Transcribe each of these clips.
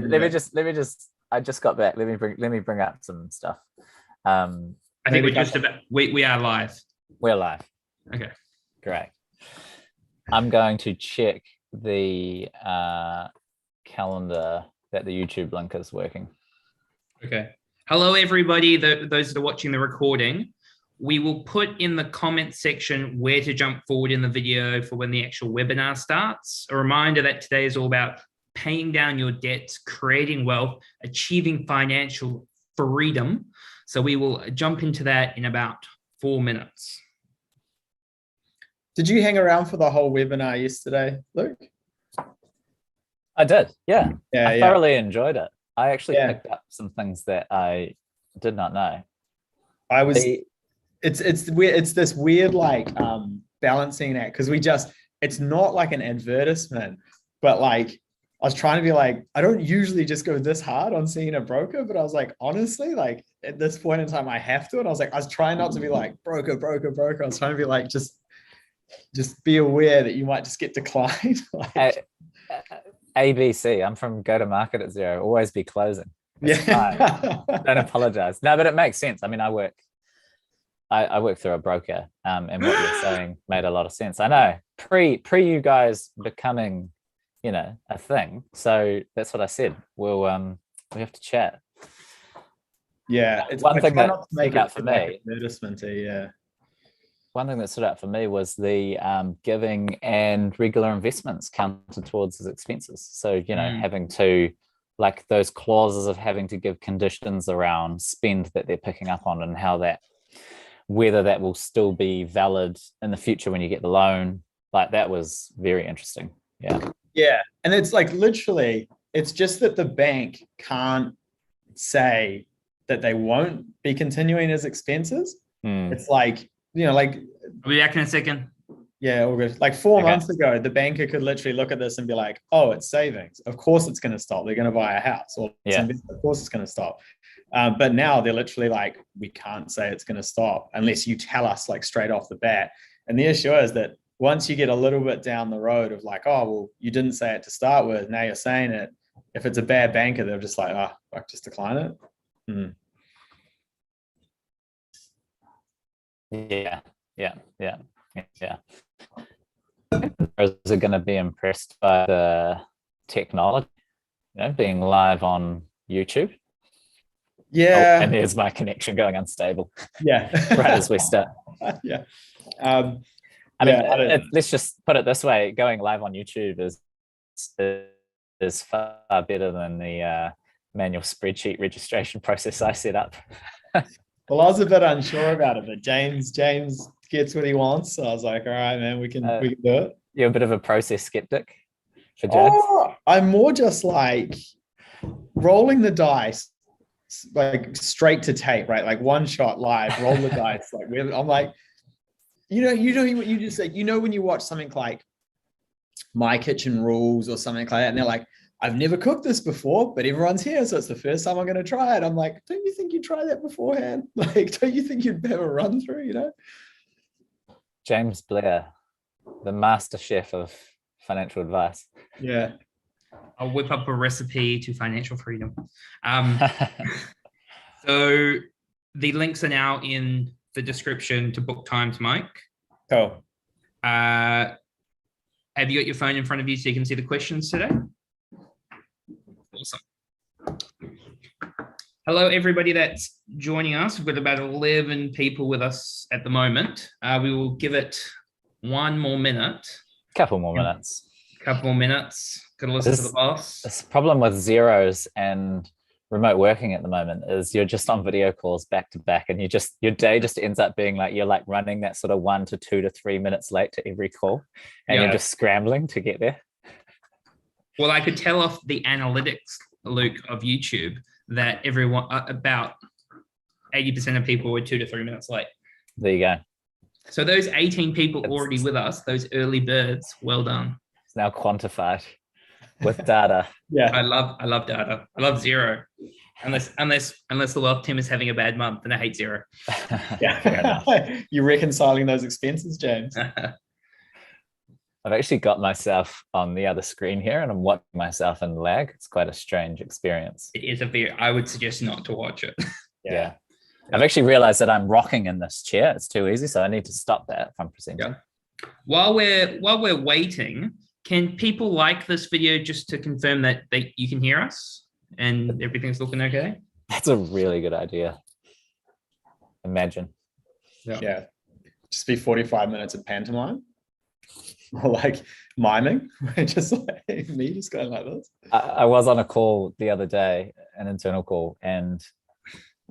me just. I just got back. Let me bring up some stuff. I think we're just about. We are live. We're live. Okay. Great. I'm going to check the calendar that the YouTube link is working. Okay. Hello, everybody. Those that are watching the recording. We will put in the comment section where to jump forward in the video for when the actual webinar starts. A reminder that today is all about paying down your debts, creating wealth, achieving financial freedom. So we will jump into that in about 4 minutes. Did you hang around for the whole webinar yesterday, Luke? I did, yeah. I thoroughly enjoyed it. I actually picked up some things that I did not know. It's weird. It's this weird like balancing act because it's not like an advertisement, but like I was trying to be like, I don't usually just go this hard on seeing a broker, but I was like, honestly, like at this point in time, I have to. And I was trying not to be like broker. I was trying to be like, just be aware that you might just get declined. ABC. I'm from go to market at Xero. Always be closing. It's fine. Don't apologize. No, but it makes sense. I mean, I work through a broker, and what you're saying made a lot of sense. I know pre you guys becoming, a thing. So that's what I said. We have to chat. Yeah, it's one thing that stood out for me. One thing that stood out for me was the giving and regular investments counted towards his expenses. So having to, like, those clauses of having to give conditions around spend that they're picking up on, and how that, whether that will still be valid in the future when you get the loan. Like, that was very interesting. Yeah. And it's like, literally, it's just that the bank can't say that they won't be continuing as expenses. It's like, like, I'll be back in a second. Yeah, all good. Like 4 months ago, the banker could literally look at this and be like, oh, it's savings. Of course it's going to stop. They're going to buy a house. Or of course it's going to stop. But now they're literally like, we can't say it's going to stop unless you tell us like straight off the bat. And the issue is that once you get a little bit down the road of like, oh, well, you didn't say it to start with, now you're saying it. If it's a bad banker, they're just like, just decline it. Yeah. Is it going to be impressed by the technology, being live on YouTube? Yeah. And there's my connection going unstable. Yeah. Right as we start. Yeah. Let's just put it this way: going live on YouTube is far better than the manual spreadsheet registration process I set up. Well, I was a bit unsure about it, but James gets what he wants, so I was like, all right, man, we can do it. You're a bit of a process skeptic for James? I'm more just like rolling the dice, like straight to tape, right? Like one shot live, roll the dice. Like I'm like, you just like, when you watch something like My Kitchen Rules or something like that, and they're like, I've never cooked this before, but everyone's here, so it's the first time I'm going to try it. I'm like, don't you think you'd try that beforehand? Like, don't you think you'd have a run through, James Blair, the master chef of financial advice. Yeah. I'll whip up a recipe to financial freedom. So the links are now in the description to book time to Mike. Cool. Have you got your phone in front of you so you can see the questions today? Awesome. Hello, everybody that's joining us. We've got about 11 people with us at the moment. We will give it 1 more minute. Couple more minutes. Got to listen to the boss. This problem with Xeros and remote working at the moment is you're just on video calls back to back, and your day just ends up being like, you're like running that sort of 1 to 2 to 3 minutes late to every call, and you're just scrambling to get there. Well, I could tell off the analytics, Luke, of YouTube that everyone, about 80% of people were 2 to 3 minutes late. There you go. So those 18 people already with us, those early birds, well done. It's now quantified with data. Yeah. I love data. I love Xero. Unless the wealth team is having a bad month, then I hate Xero. Yeah. You're reconciling those expenses, James. I've actually got myself on the other screen here and I'm watching myself in lag. It's quite a strange experience. It is I would suggest not to watch it. Yeah. I've actually realized that I'm rocking in this chair. It's too easy. So I need to stop that if I'm presenting. Yeah. While we're waiting, can people like this video just to confirm that you can hear us and everything's looking okay? That's a really good idea. Imagine. Yeah. Just be 45 minutes of pantomime. Or like miming, just like me just going like this. I was on a call the other day, an internal call, and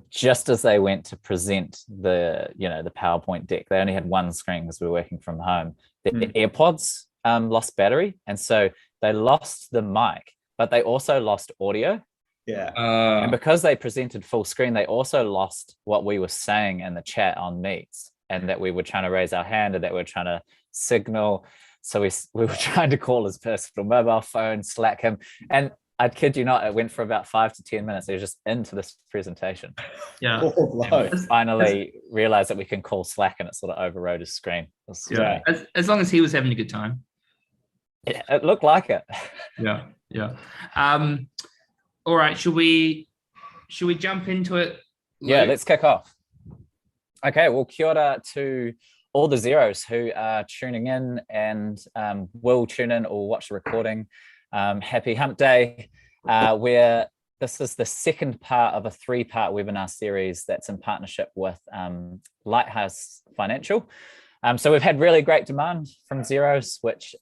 just as they went to present the PowerPoint deck, they only had one screen because we were working from home. The AirPods lost battery, and so they lost the mic, but they also lost audio. Yeah. And because they presented full screen, they also lost what we were saying in the chat on Meets, and that we were trying to raise our hand and that we were trying to signal. So we were trying to call his personal mobile phone, Slack him. And I kid you not, it went for about 5 to 10 minutes. They were just into this presentation. Yeah. Finally realized that we can call Slack and it sort of overrode his screen. Yeah. As long as he was having a good time. Yeah, it looked like it. Yeah. Yeah. All right. Should we jump into it, Luke? Yeah, let's kick off. Okay, well, kia ora to all the Xeros who are tuning in and will tune in or watch the recording. Happy Hump Day, where this is the second part of a 3-part webinar series that's in partnership with Lighthouse Financial. So we've had really great demand from Xeros, which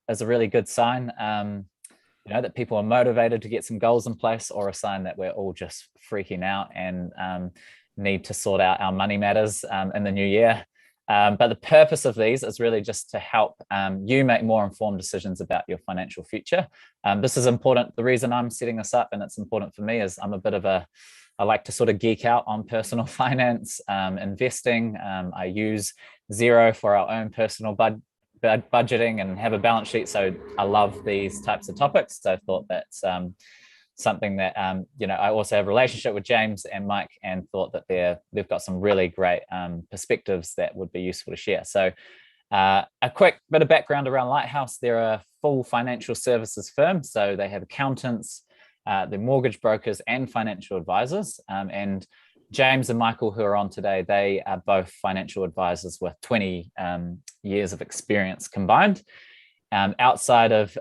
is a really good sign, that people are motivated to get some goals in place, or a sign that we're all just freaking out and need to sort out our money matters in the new year. But the purpose of these is really just to help you make more informed decisions about your financial future. This is important. The reason I'm setting this up, and it's important for me, is I'm a bit of I like to sort of geek out on personal finance, investing. I use Xero for our own personal budgeting and have a balance sheet. So I love these types of topics. So I thought that's something that I also have a relationship with James and Mike, and thought that they've got some really great perspectives that would be useful to share. So a quick bit of background around Lighthouse. They're a full financial services firm, so they have accountants, they're mortgage brokers and financial advisors. And James and Michael, who are on today, they are both financial advisors with 20 years of experience combined. Outside of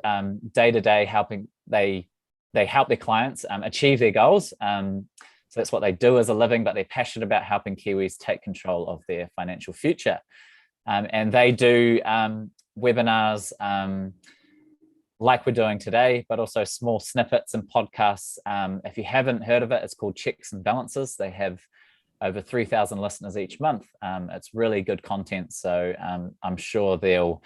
day-to-day helping, they help their clients achieve their goals. So that's what they do as a living, but they're passionate about helping Kiwis take control of their financial future. And they do webinars like we're doing today, but also small snippets and podcasts. If you haven't heard of it, it's called Checks and Balances. They have over 3,000 listeners each month. It's really good content. So I'm sure they'll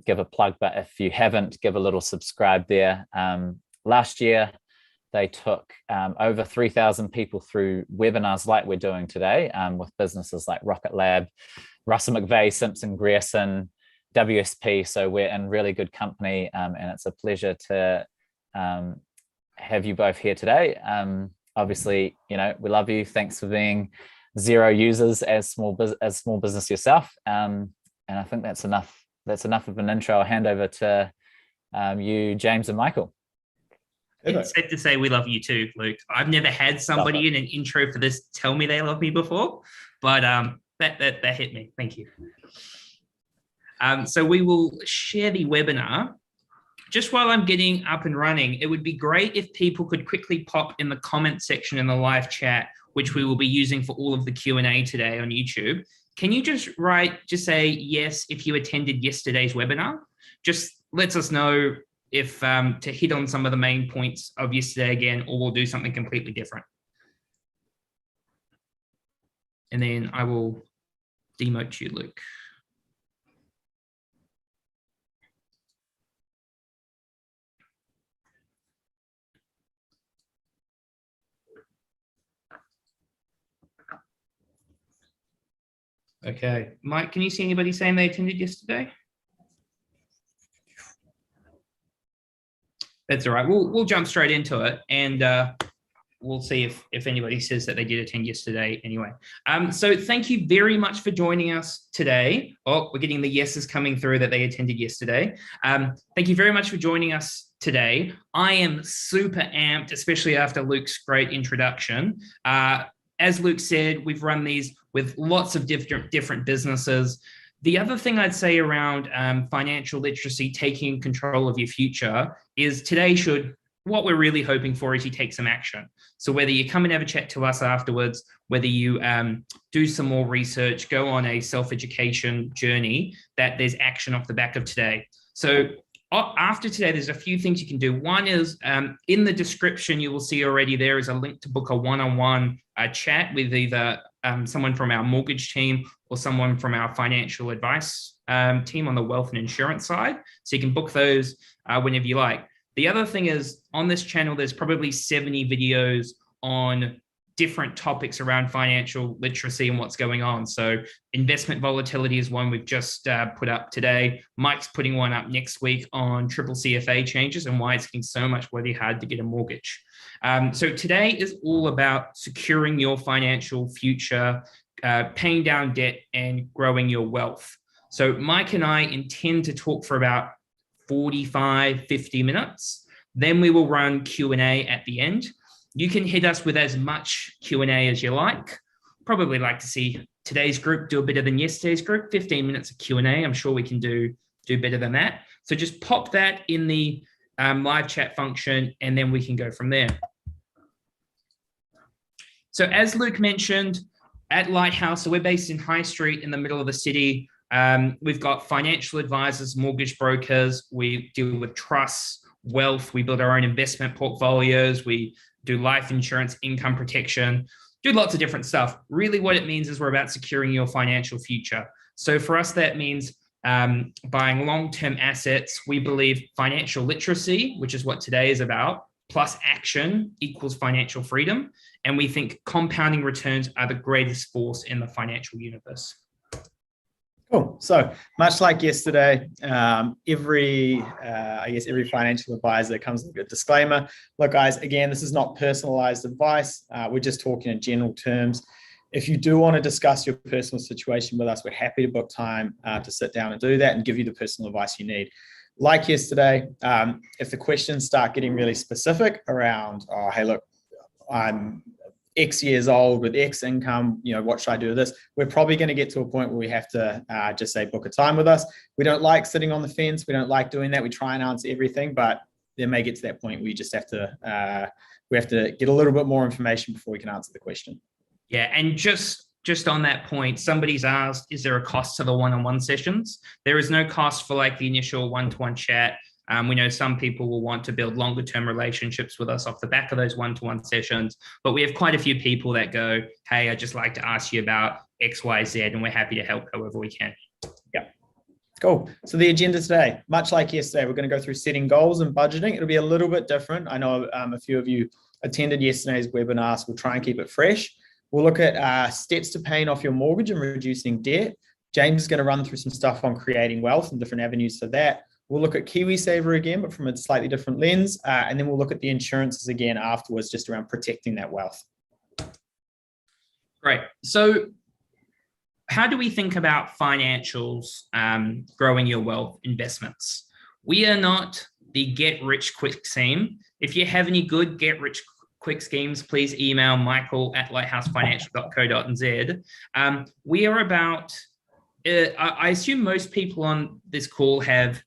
give a plug, but if you haven't, give a little subscribe there. Last year, they took over 3,000 people through webinars like we're doing today, with businesses like Rocket Lab, Russell McVeigh, Simpson Grierson, WSP. So we're in really good company, and it's a pleasure to have you both here today. Obviously, we love you. Thanks for being Xero users as small business yourself. And I think that's enough. That's enough of an intro. I'll hand over to you, James and Michael. It's safe to say we love you too, Luke. I've never had somebody in an intro for this tell me they love me before, but that hit me. Thank you. So we will share the webinar. Just while I'm getting up and running, it would be great if people could quickly pop in the comment section in the live chat, which we will be using for all of the Q&A today on YouTube. Can you just say yes if you attended yesterday's webinar? Just lets us know if to hit on some of the main points of yesterday again, or we'll do something completely different. And then I will demote you, Luke. Okay, Mike, can you see anybody saying they attended yesterday? That's all right. We'll jump straight into it. And we'll see if anybody says that they did attend yesterday anyway. So thank you very much for joining us today. Oh, we're getting the yeses coming through that they attended yesterday. Thank you very much for joining us today. I am super amped, especially after Luke's great introduction. As Luke said, we've run these with lots of different businesses. The other thing I'd say around financial literacy, taking control of your future, is today what we're really hoping for is you take some action. So whether you come and have a chat to us afterwards, whether you do some more research, go on a self-education journey, that there's action off the back of today. So after today, there's a few things you can do. One is in the description, you will see already there is a link to book a one-on-one chat with either someone from our mortgage team or someone from our financial advice team on the wealth and insurance side. So you can book those whenever you like. The other thing is on this channel, there's probably 70 videos on different topics around financial literacy and what's going on. So investment volatility is one we've just put up today. Mike's putting one up next week on triple CFA changes and why it's getting so much bloody hard to get a mortgage. So today is all about securing your financial future, paying down debt and growing your wealth. So Mike and I intend to talk for about 45, 50 minutes. Then we will run Q&A at the end. You can hit us with as much Q&A as you like. Probably like to see today's group do better than yesterday's group. 15 minutes of Q&A. I'm sure we can do better than that. So just pop that in the live chat function, and then we can go from there. So as Luke mentioned, at Lighthouse, so we're based in High Street in the middle of the city. We've got financial advisors, mortgage brokers. We deal with trusts, wealth. We build our own investment portfolios. We do life insurance, income protection, do lots of different stuff. Really what it means is we're about securing your financial future. So for us, that means buying long-term assets. We believe financial literacy, which is what today is about, plus action equals financial freedom. And we think compounding returns are the greatest force in the financial universe. Cool. So much like yesterday, every financial advisor comes with a disclaimer. Look, guys, again, this is not personalized advice. We're just talking in general terms. If you do want to discuss your personal situation with us, we're happy to book time to sit down and do that and give you the personal advice you need. Like yesterday, if the questions start getting really specific around, oh, hey, look, I'm X years old with X income, what should I do with this? We're probably going to get to a point where we have to just say, book a time with us. We don't like sitting on the fence. We don't like doing that. We try and answer everything, but there may get to that point where you just have to, we have to get a little bit more information before we can answer the question. Yeah. And just on that point, somebody's asked, is there a cost to the one-on-one sessions? There is no cost for like the initial one-to-one chat. We know some people will want to build longer term relationships with us off the back of those one-to-one sessions, but we have quite a few people that go, hey, I'd just like to ask you about X, Y, Z, and we're happy to help however we can. Yeah. Cool. So the agenda today, much like yesterday, we're going to go through setting goals and budgeting. It'll be a little bit different. I know a few of you attended yesterday's webinar, so we'll try and keep it fresh. We'll look at steps to paying off your mortgage and reducing debt. James is going to run through some stuff on creating wealth and different avenues for that. We'll look at KiwiSaver again, but from a slightly different lens. And then we'll look at the insurances again afterwards, just around protecting that wealth. Great. So how do we think about financials, growing your wealth investments? We are not the get rich quick scheme. If you have any good get rich quick schemes, please email michael@lighthousefinancial.co.nz. We are about, I assume most people on this call have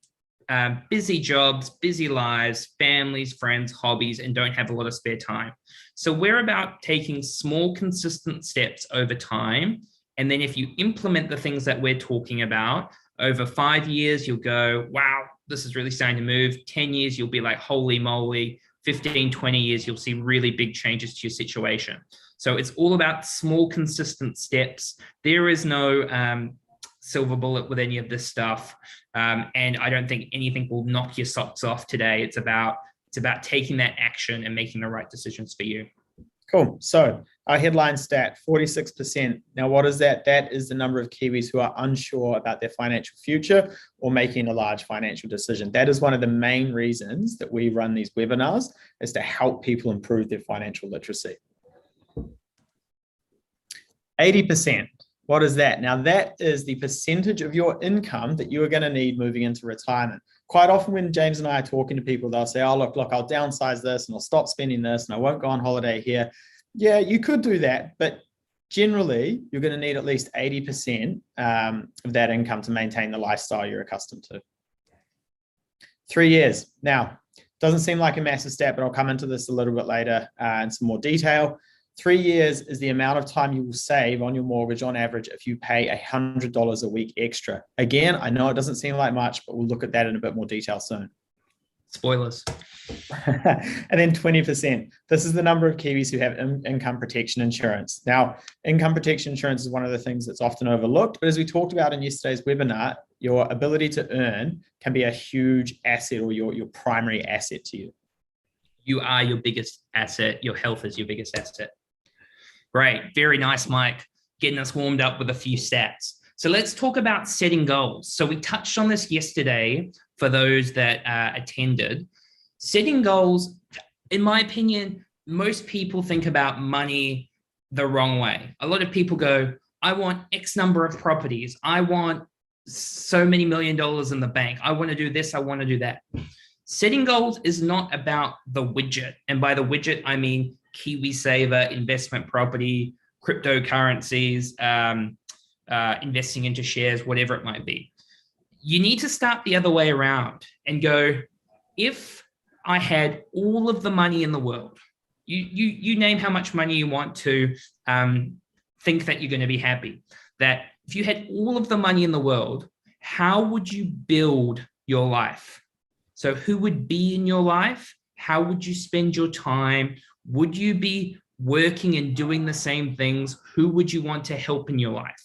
busy jobs, busy lives, families, friends, hobbies, and don't have a lot of spare time. So we're about taking small, consistent steps over time. And then if you implement the things that we're talking about, over 5 years, you'll go, wow, this is really starting to move. 10 years, you'll be like, holy moly. 15, 20 years, you'll see really big changes to your situation. So it's all about small, consistent steps. There is no silver bullet with any of this stuff. And I don't think anything will knock your socks off today. It's about taking that action and making the right decisions for you. Cool. So our headline stat, 46%. Now, what is that? That is the number of Kiwis who are unsure about their financial future or making a large financial decision. That is one of the main reasons that we run these webinars, is to help people improve their financial literacy. 80%. What is that? Now, that is the percentage of your income that you are going to need moving into retirement. Quite often when James and I are talking to people, they'll say, oh, look, I'll downsize this and I'll stop spending this and I won't go on holiday here. Yeah, you could do that, but generally you're going to need at least 80% of that income to maintain the lifestyle you're accustomed to. 3 years. Now, doesn't seem like a massive stat, but I'll come into this a little bit later in some more detail. 3 years is the amount of time you will save on your mortgage on average if you pay $100 a week extra. Again, I know it doesn't seem like much, but we'll look at that in a bit more detail soon. Spoilers. And then 20%. This is the number of Kiwis who have income protection insurance. Now, income protection insurance is one of the things that's often overlooked, but as we talked about in yesterday's webinar, your ability to earn can be a huge asset, or your primary asset to you. You are your biggest asset. Your health is your biggest asset. Great. Very nice, Mike. Getting us warmed up with a few stats. So let's talk about setting goals. So we touched on this yesterday for those that attended. Setting goals, in my opinion, most people think about money the wrong way. A lot of people go, I want X number of properties. I want so many $1 million in the bank. I want to do this. I want to do that. Setting goals is not about the widget. And by the widget, I mean KiwiSaver, investment property, cryptocurrencies, investing into shares, whatever it might be. You need to start the other way around and go, if I had all of the money in the world, you name how much money you want to think that you're going to be happy. That if you had all of the money in the world, how would you build your life? So who would be in your life? How would you spend your time? Would you be working and doing the same things? Who would you want to help in your life?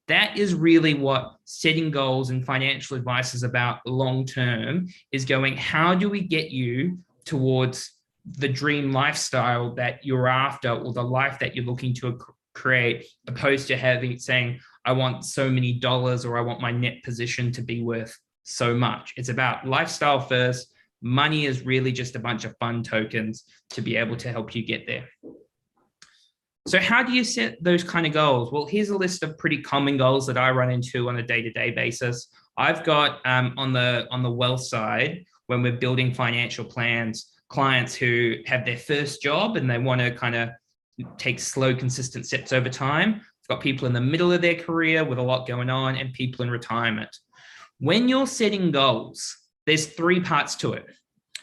That is really what setting goals and financial advice is about long term, is going, how do we get you towards the dream lifestyle that you're after, or the life that you're looking to create, opposed to saying, I want so many dollars, or I want my net position to be worth so much. It's about lifestyle first. Money is really just a bunch of fun tokens to be able to help you get there. So how do you set those kind of goals? Well, here's a list of pretty common goals that I run into on a day-to-day basis. I've got on the wealth side, when we're building financial plans, clients who have their first job and they want to kind of take slow, consistent steps over time. I've got people in the middle of their career with a lot going on, and people in retirement. When you're setting goals, there's 3 parts to it.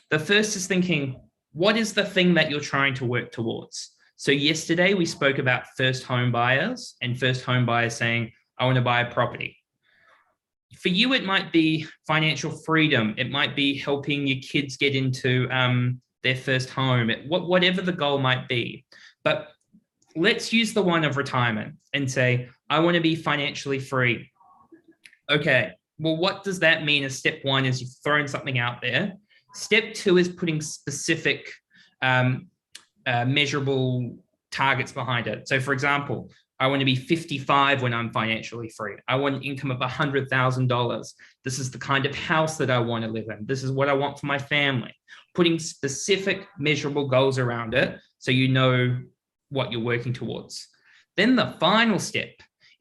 The first is thinking, what is the thing that you're trying to work towards? So yesterday we spoke about first home buyers, and first home buyers saying, I want to buy a property. For you, it might be financial freedom. It might be helping your kids get into their first home, whatever the goal might be. But let's use the one of retirement and say, I want to be financially free. Okay, well, what does that mean? As step 1 is you've thrown something out there. Step 2 is putting specific measurable targets behind it. So for example, I want to be 55 when I'm financially free. I want an income of $100,000. This is the kind of house that I want to live in. This is what I want for my family. Putting specific measurable goals around it so you know what you're working towards. Then the final step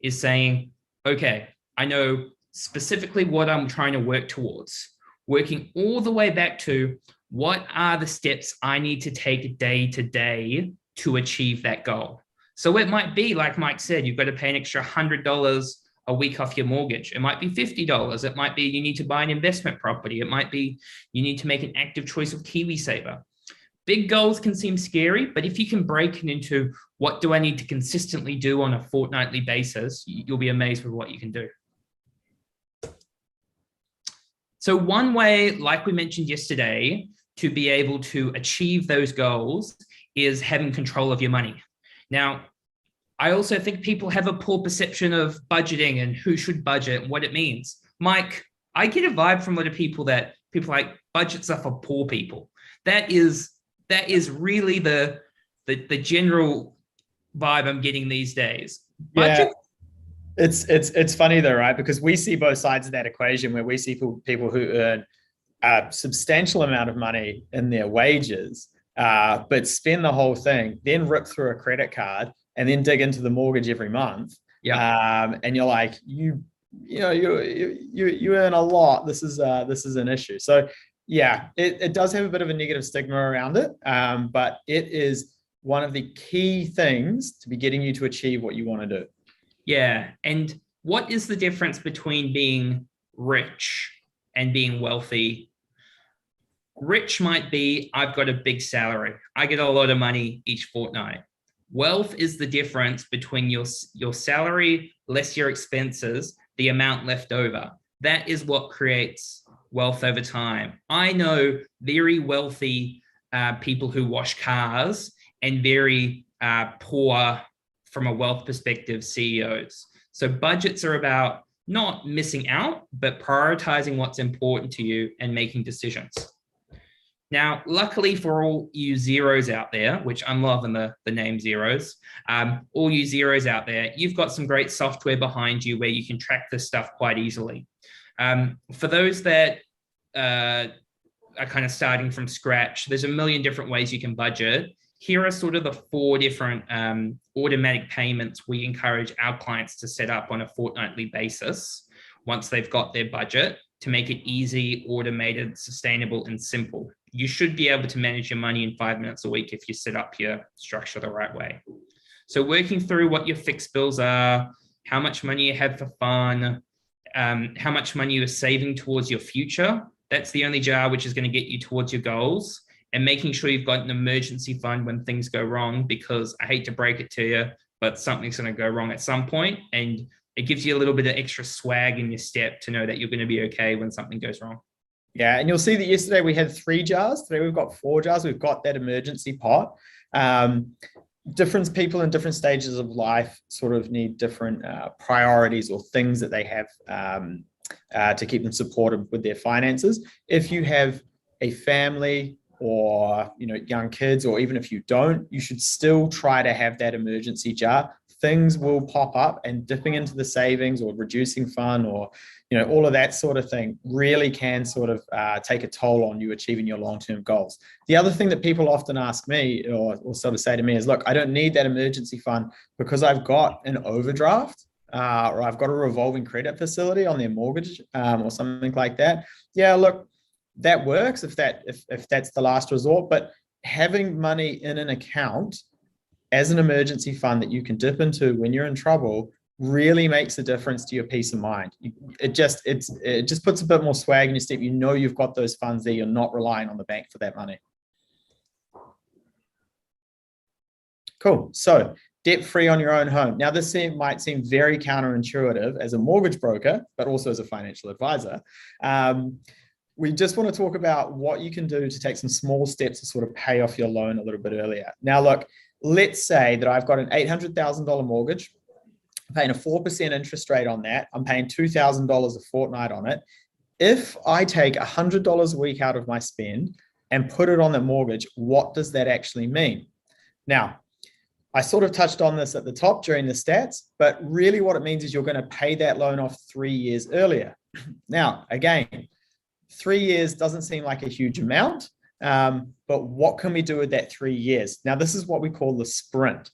is saying, okay, I know specifically what I'm trying to work towards, working all the way back to what are the steps I need to take day to day to achieve that goal. So it might be, like Mike said, you've got to pay an extra $100 a week off your mortgage. It might be $50. It might be you need to buy an investment property. It might be you need to make an active choice of KiwiSaver. Big goals can seem scary, but if you can break it into what do I need to consistently do on a fortnightly basis, you'll be amazed with what you can do. So one way, like we mentioned yesterday, to be able to achieve those goals is having control of your money. Now, I also think people have a poor perception of budgeting and who should budget and what it means. Mike, I get a vibe from a lot of people that people like budgets are for poor people. That is really the the general vibe I'm getting these days. Yeah. Budget. It's funny though, right? Because we see both sides of that equation, where we see people who earn a substantial amount of money in their wages, but spend the whole thing, then rip through a credit card and then dig into the mortgage every month. Yeah. And you're like, you earn a lot. This is an issue. So yeah, it does have a bit of a negative stigma around it, but it is one of the key things to be getting you to achieve what you want to do. Yeah. And what is the difference between being rich and being wealthy? Rich might be, I've got a big salary. I get a lot of money each fortnight. Wealth is the difference between your salary less your expenses, the amount left over. That is what creates wealth over time. I know very wealthy people who wash cars and very poor from a wealth perspective CEOs. So budgets are about not missing out, but prioritizing what's important to you and making decisions. Now, luckily for all you Xeros out there, which I'm loving the name Xeros, all you Xeros out there, you've got some great software behind you where you can track this stuff quite easily. For those that are kind of starting from scratch, there's a million different ways you can budget. Here are sort of the 4 different automatic payments we encourage our clients to set up on a fortnightly basis once they've got their budget, to make it easy, automated, sustainable, and simple. You should be able to manage your money in 5 minutes a week if you set up your structure the right way. So working through what your fixed bills are, how much money you have for fun, how much money you're saving towards your future. That's the only jar which is going to get you towards your goals. And making sure you've got an emergency fund when things go wrong, because I hate to break it to you, but something's going to go wrong at some point, and it gives you a little bit of extra swag in your step to know that you're going to be okay when something goes wrong. Yeah, and you'll see that yesterday we had 3 jars. Today we've got 4 jars. We've got that emergency pot. Different people in different stages of life sort of need different priorities or things that they have to keep them supported with their finances. If you have a family or young kids, or even if you don't, you should still try to have that emergency jar. Things will pop up, and dipping into the savings or reducing fun or all of that sort of thing really can sort of take a toll on you achieving your long-term goals. The other thing that people often ask me or sort of say to me is, look, I don't need that emergency fund because I've got an overdraft or I've got a revolving credit facility on their mortgage or something like that. Yeah, look, that works if that's the last resort, but having money in an account as an emergency fund that you can dip into when you're in trouble really makes a difference to your peace of mind. It just puts a bit more swag in your step. You've got those funds there. You're not relying on the bank for that money. Cool. So debt-free on your own home. Now, this might seem very counterintuitive as a mortgage broker, but also as a financial advisor. We just want to talk about what you can do to take some small steps to sort of pay off your loan a little bit earlier. Now, look, let's say that I've got an $800,000 mortgage. I'm paying a 4% interest rate on that. I'm paying $2,000 a fortnight on it. If I take $100 a week out of my spend and put it on the mortgage, what does that actually mean? Now, I sort of touched on this at the top during the stats, but really what it means is you're going to pay that loan off 3 years earlier. Now, again, 3 years doesn't seem like a huge amount, but what can we do with that 3 years? Now, this is what we call the sprint,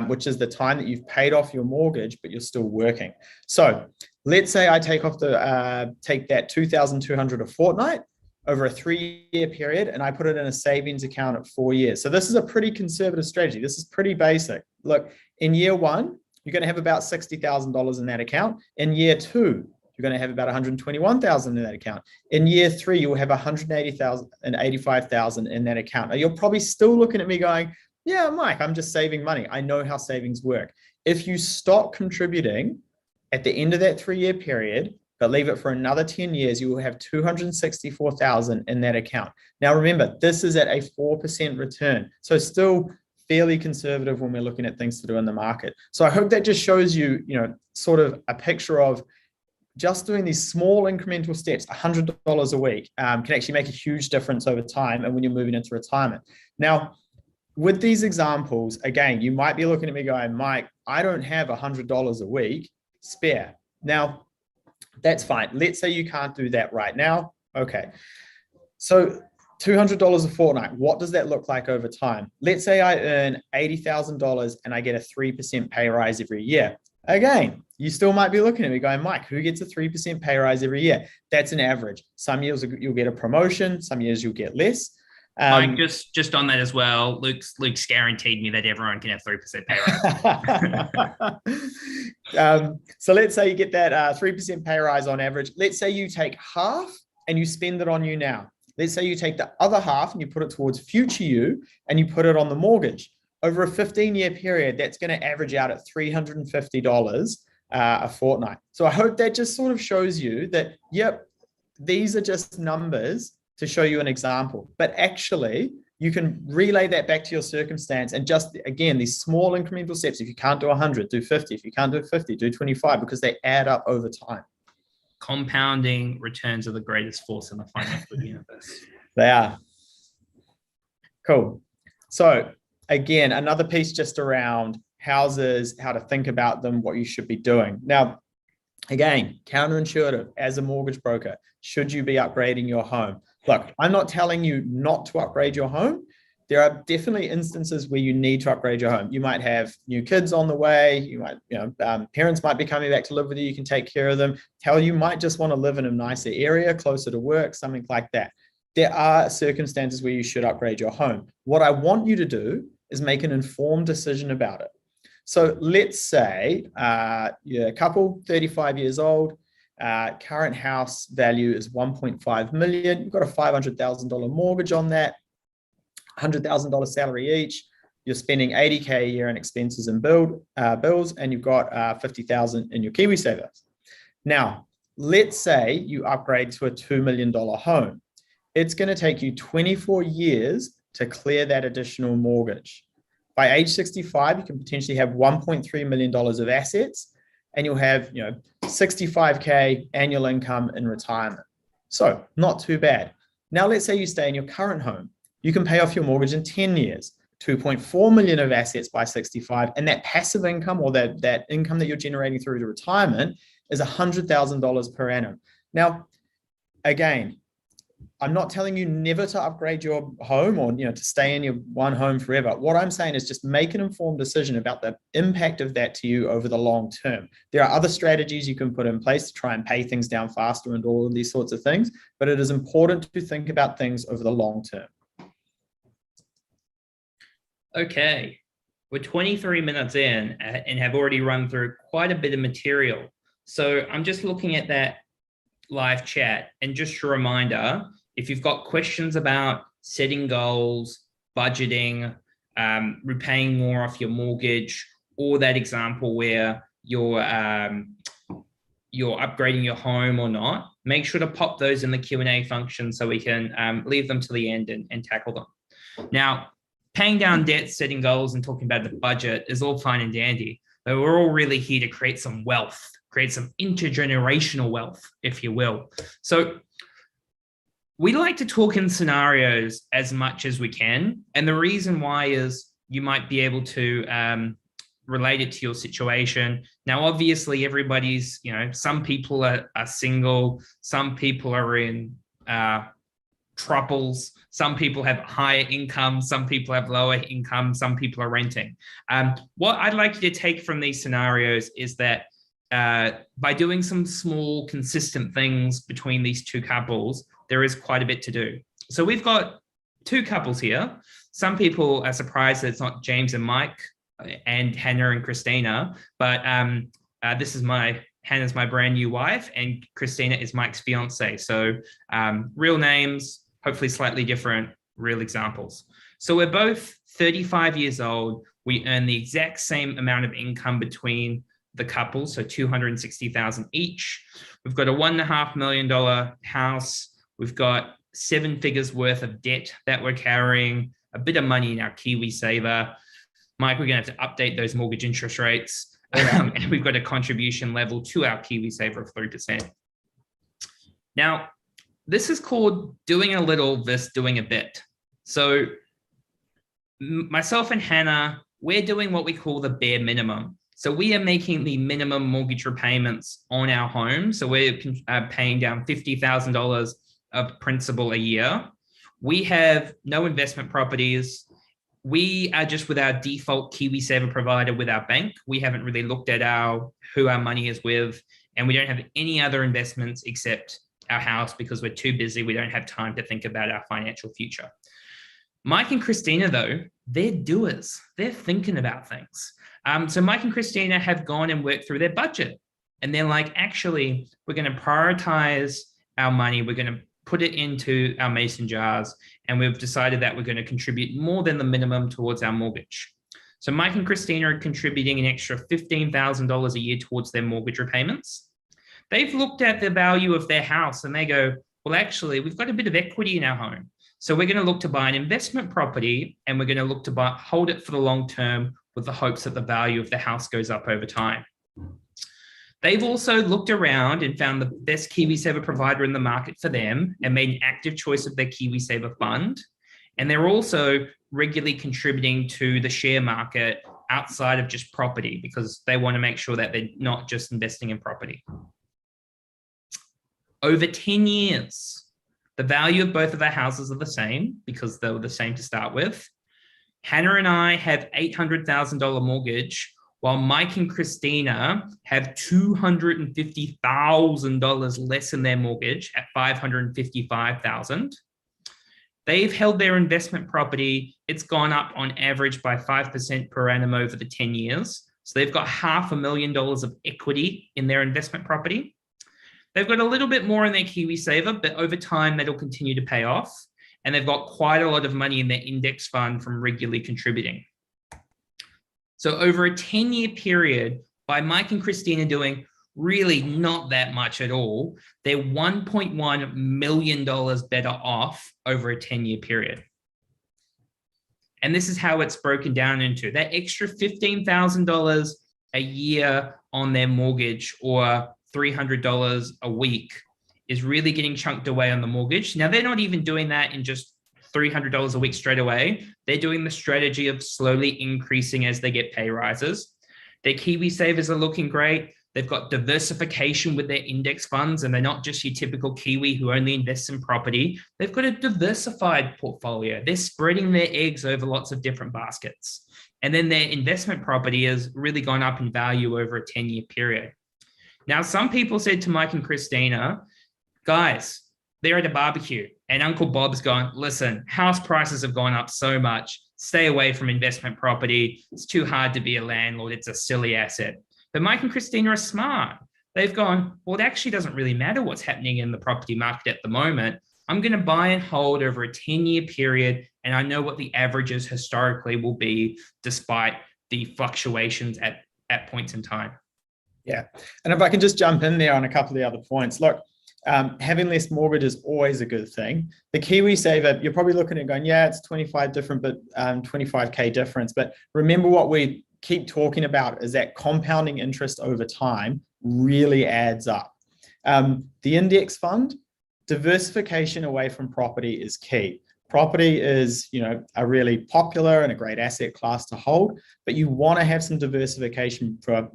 which is the time that you've paid off your mortgage, but you're still working. So let's say I take that $2,200 a fortnight over a 3-year period, and I put it in a savings account at 4 years. So this is a pretty conservative strategy. This is pretty basic. Look, in year 1, you're going to have about $60,000 in that account. In year 2, you're going to have about $121,000 in that account. In year 3, you will have $180,000 and $85,000 in that account. Now, you're probably still looking at me going, yeah, Mike, I'm just saving money. I know how savings work. If you stop contributing at the end of that 3-year period, but leave it for another 10 years, you will have $264,000 in that account. Now, remember, this is at a 4% return. So still fairly conservative when we're looking at things to do in the market. So I hope that just shows you, sort of a picture of just doing these small incremental steps, $100 a week, can actually make a huge difference over time and when you're moving into retirement. Now, with these examples, again, you might be looking at me going, Mike, I don't have $100 a week spare. Now, that's fine. Let's say you can't do that right now. Okay. So $200 a fortnight, what does that look like over time? Let's say I earn $80,000 and I get a 3% pay rise every year. Again, you still might be looking at me going, Mike, who gets a 3% pay rise every year? That's an average. Some years you'll get a promotion, some years you'll get less. Mike, just on that as well, Luke's guaranteed me that everyone can have 3% pay rise. So let's say you get that 3% pay rise on average. Let's say you take half and you spend it on you now. Let's say you take the other half and you put it towards future you and you put it on the mortgage. Over a 15-year period, that's going to average out at $350 a fortnight. So I hope that just sort of shows you that, yep, these are just numbers to show you an example. But actually, you can relay that back to your circumstance and just, again, these small incremental steps. If you can't do 100, do 50. If you can't do 50, do 25, because they add up over time. Compounding returns are the greatest force in the financial universe. They are. Cool. So again, another piece just around houses, how to think about them, what you should be doing. Now, again, counterintuitive as a mortgage broker, should you be upgrading your home? Look, I'm not telling you not to upgrade your home. There are definitely instances where you need to upgrade your home. You might have new kids on the way. You might, parents might be coming back to live with you. You can take care of them. Hell, you might just want to live in a nicer area, closer to work, something like that. There are circumstances where you should upgrade your home. What I want you to do is make an informed decision about it. So let's say you're a couple, 35 years old, current house value is 1.5 million. You've got a $500,000 mortgage on that, $100,000 salary each. You're spending $80K a year in expenses and bills, and you've got $50,000 in your KiwiSaver. Now, let's say you upgrade to a $2 million home. It's going to take you 24 years to clear that additional mortgage. By age 65, you can potentially have $1.3 million of assets, and you'll have, $65K annual income in retirement. So not too bad. Now, let's say you stay in your current home. You can pay off your mortgage in 10 years, 2.4 million of assets by 65. And that passive income, or that income that you're generating through to retirement, is $100,000 per annum. Now, again, I'm not telling you never to upgrade your home or to stay in your one home forever. What I'm saying is just make an informed decision about the impact of that to you over the long term. There are other strategies you can put in place to try and pay things down faster and all of these sorts of things, but it is important to think about things over the long term. Okay, we're 23 minutes in and have already run through quite a bit of material. So I'm just looking at that live chat, and just a reminder, if you've got questions about setting goals, budgeting, repaying more off your mortgage, or that example where you're upgrading your home or not, make sure to pop those in the Q&A function so we can leave them to the end and tackle them. Now, paying down debt, setting goals, and talking about the budget is all fine and dandy, but we're all really here to create some wealth, create some intergenerational wealth, if you will. So we like to talk in scenarios as much as we can. And the reason why is you might be able to relate it to your situation. Now, obviously, everybody's, some people are single, some people are in troubles, some people have higher income, some people have lower income, some people are renting. What I'd like you to take from these scenarios is that by doing some small, consistent things between these two couples, there is quite a bit to do. So we've got two couples here. Some people are surprised that it's not James and Mike and Hannah and Christina, but this is Hannah's my brand new wife, and Christina is Mike's fiance. So real names, hopefully slightly different, real examples. So we're both 35 years old. We earn the exact same amount of income between the couple, so $260,000 each. We've got a $1.5 million house. We've got 7 figures worth of debt that we're carrying, a bit of money in our KiwiSaver. Mike, we're going to have to update those mortgage interest rates. And we've got a contribution level to our KiwiSaver of 3%. Now, this is called doing a little versus doing a bit. So myself and Hannah, we're doing what we call the bare minimum. So we are making the minimum mortgage repayments on our home. So we're paying down $50,000 of principal a year. We have no investment properties. We are just with our default KiwiSaver provider with our bank. We haven't really looked at who our money is with, and we don't have any other investments except our house because we're too busy. We don't have time to think about our financial future. Mike and Christina, though, they're doers. They're thinking about things. So Mike and Christina have gone and worked through their budget, and they're like, actually, we're going to prioritize our money. We're going to put it into our mason jars, and we've decided that we're going to contribute more than the minimum towards our mortgage. So Mike and Christina are contributing an extra $15,000 a year towards their mortgage repayments. They've looked at the value of their house and they go, well, actually, we've got a bit of equity in our home. So we're going to look to buy an investment property, and we're going to look to hold it for the long term with the hopes that the value of the house goes up over time. They've also looked around and found the best KiwiSaver provider in the market for them and made an active choice of their KiwiSaver fund. And they're also regularly contributing to the share market outside of just property because they want to make sure that they're not just investing in property. Over 10 years, the value of both of our houses are the same because they were the same to start with. Hannah and I have $800,000 mortgage, while Mike and Christina have $250,000 less in their mortgage at $555,000. They've held their investment property. It's gone up on average by 5% per annum over the 10 years. So they've got $500,000 of equity in their investment property. They've got a little bit more in their KiwiSaver, but over time, that'll continue to pay off. And they've got quite a lot of money in their index fund from regularly contributing. So over a 10-year period, by Mike and Christina doing really not that much at all, they're $1.1 million better off over a 10-year period. And this is how it's broken down into. That extra $15,000 a year on their mortgage or $300 a week is really getting chunked away on the mortgage. Now, they're not even doing that in just $300 a week straight away. They're doing the strategy of slowly increasing as they get pay rises. Their KiwiSavers are looking great. They've got diversification with their index funds, and they're not just your typical Kiwi who only invests in property. They've got a diversified portfolio. They're spreading their eggs over lots of different baskets. And then their investment property has really gone up in value over a 10-year period. Now, some people said to Mike and Christina, guys, they're at a barbecue and Uncle Bob's gone, listen, house prices have gone up so much. Stay away from investment property. It's too hard to be a landlord. It's a silly asset. But Mike and Christina are smart. They've gone, well, it actually doesn't really matter what's happening in the property market at the moment. I'm going to buy and hold over a 10-year period, and I know what the averages historically will be despite the fluctuations at points in time. Yeah. And if I can just jump in there on a couple of the other points. Look, having less mortgage is always a good thing. The KiwiSaver, you're probably looking at going, yeah, it's 25 different, but 25K difference. But remember what we keep talking about is that compounding interest over time really adds up. The index fund, diversification away from property is key. Property is, a really popular and a great asset class to hold, but you want to have some diversification for,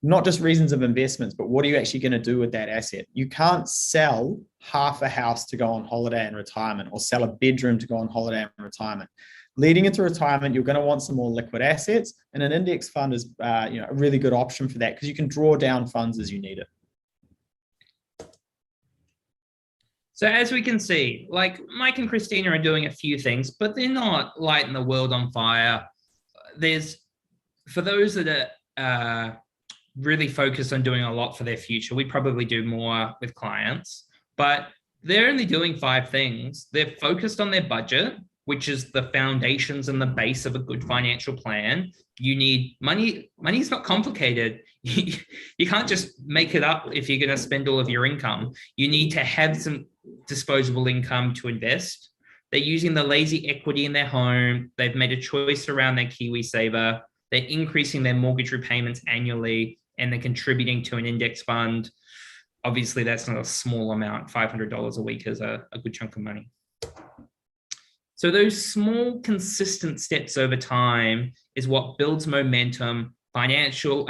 not just reasons of investments, but what are you actually going to do with that asset? You can't sell half a house to go on holiday and retirement or sell a bedroom to go on holiday and retirement. Leading into retirement, you're going to want some more liquid assets, and an index fund is a really good option for that because you can draw down funds as you need it. So as we can see, like Mike and Christina are doing a few things, but they're not lighting the world on fire. For those that are really focused on doing a lot for their future, we probably do more with clients, but they're only doing 5 things. They're focused on their budget, which is the foundations and the base of a good financial plan. You need money. Money's not complicated. You can't just make it up if you're going to spend all of your income. You need to have some disposable income to invest. They're using the lazy equity in their home. They've made a choice around their KiwiSaver. They're increasing their mortgage repayments annually, and they're contributing to an index fund. Obviously, that's not a small amount. $500 a week is a good chunk of money. So those small, consistent steps over time is what builds momentum. Financial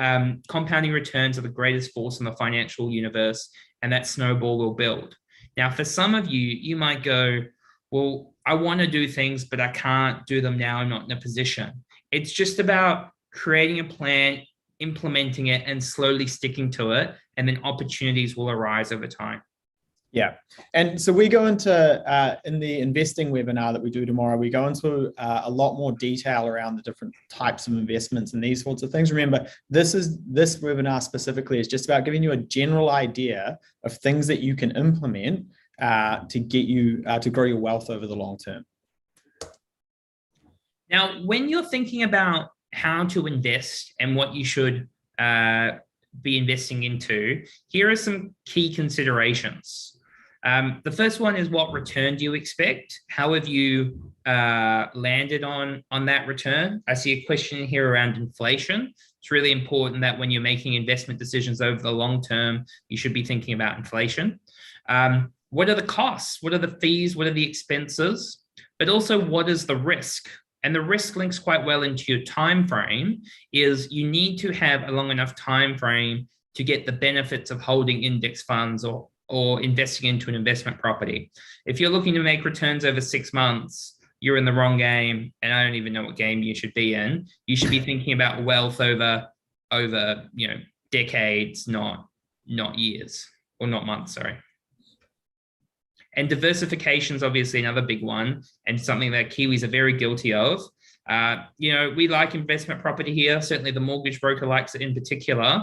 compounding returns are the greatest force in the financial universe, and that snowball will build. Now, for some of you, you might go, well, I want to do things, but I can't do them now. I'm not in a position. It's just about creating a plan, implementing it, and slowly sticking to it, and then opportunities will arise over time. Yeah. And so we go into, in the investing webinar that we do tomorrow, we go into a lot more detail around the different types of investments and these sorts of things. Remember, this webinar specifically is just about giving you a general idea of things that you can implement to get you to grow your wealth over the long term. Now, when you're thinking about how to invest and what you should be investing into, here are some key considerations. The first one is, what return do you expect? How have you landed on that return? I see a question here around inflation. It's really important that when you're making investment decisions over the long term, you should be thinking about inflation. What are the costs? What are the fees? What are the expenses? But also, what is the risk? And the risk links quite well into your time frame. Is you need to have a long enough time frame to get the benefits of holding index funds or investing into an investment property. If you're looking to make returns over 6 months, you're in the wrong game, and I don't even know what game you should be in. You should be thinking about wealth over decades, not years, or not months, sorry. And diversification is obviously another big one, and something that Kiwis are very guilty of. We like investment property here. Certainly the mortgage broker likes it in particular.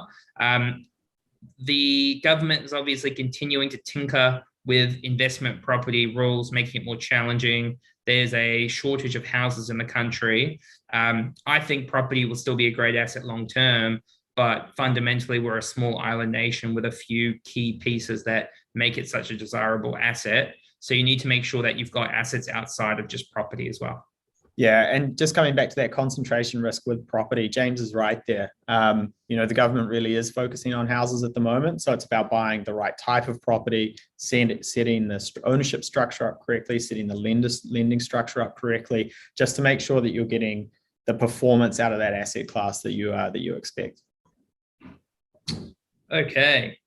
The government is obviously continuing to tinker with investment property rules, making it more challenging. There's a shortage of houses in the country. I think property will still be a great asset long term, but fundamentally we're a small island nation with a few key pieces that make it such a desirable asset. So you need to make sure that you've got assets outside of just property as well. Yeah, and just coming back to that concentration risk with property, James is right there. The government really is focusing on houses at the moment. So it's about buying the right type of property, setting the ownership structure up correctly, setting the lending structure up correctly, just to make sure that you're getting the performance out of that asset class that you expect. Okay.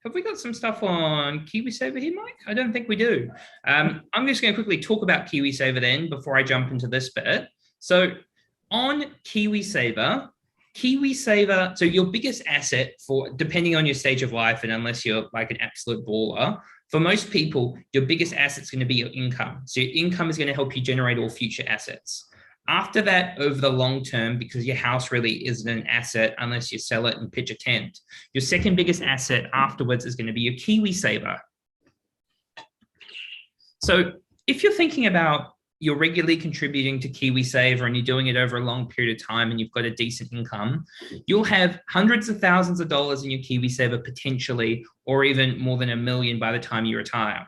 Have we got some stuff on KiwiSaver here, Mike? I don't think we do. I'm just going to quickly talk about KiwiSaver then before I jump into this bit. So on KiwiSaver, so your biggest asset depending on your stage of life, and unless you're like an absolute baller, for most people, your biggest asset is going to be your income. So your income is going to help you generate all future assets. After that, over the long term, because your house really isn't an asset unless you sell it and pitch a tent, your second biggest asset afterwards is going to be your KiwiSaver. So if you're thinking about you're regularly contributing to KiwiSaver and you're doing it over a long period of time and you've got a decent income, you'll have hundreds of thousands of dollars in your KiwiSaver potentially, or even more than $1 million by the time you retire.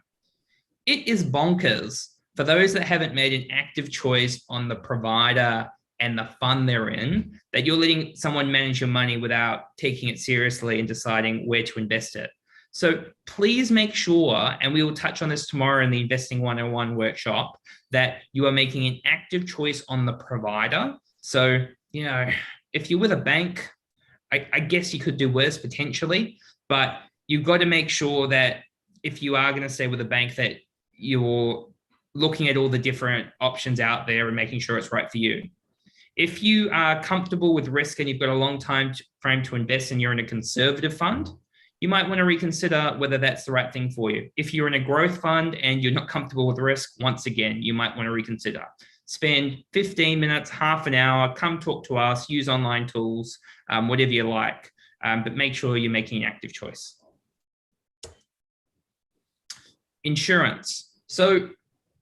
It is bonkers for those that haven't made an active choice on the provider and the fund they're in, that you're letting someone manage your money without taking it seriously and deciding where to invest it. So please make sure, and we will touch on this tomorrow in the Investing 101 workshop, that you are making an active choice on the provider. So, if you're with a bank, I guess you could do worse potentially, but you've got to make sure that if you are going to stay with a bank, that you're looking at all the different options out there and making sure it's right for you. If you are comfortable with risk and you've got a long time frame to invest and you're in a conservative fund, you might want to reconsider whether that's the right thing for you. If you're in a growth fund and you're not comfortable with risk, once again, you might want to reconsider. Spend 15 minutes, half an hour, come talk to us, use online tools, whatever you like, but make sure you're making an active choice. Insurance. So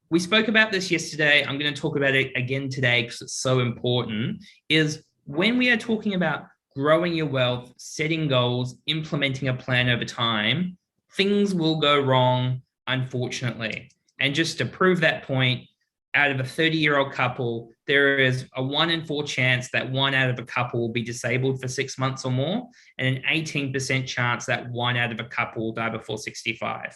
we spoke about this yesterday. I'm going to talk about it again today because it's so important, is when we are talking about growing your wealth, setting goals, implementing a plan over time, things will go wrong, unfortunately. And just to prove that point, out of a 30-year-old couple, there is a 1 in 4 chance that one out of a couple will be disabled for 6 months or more, and an 18% chance that one out of a couple will die before 65.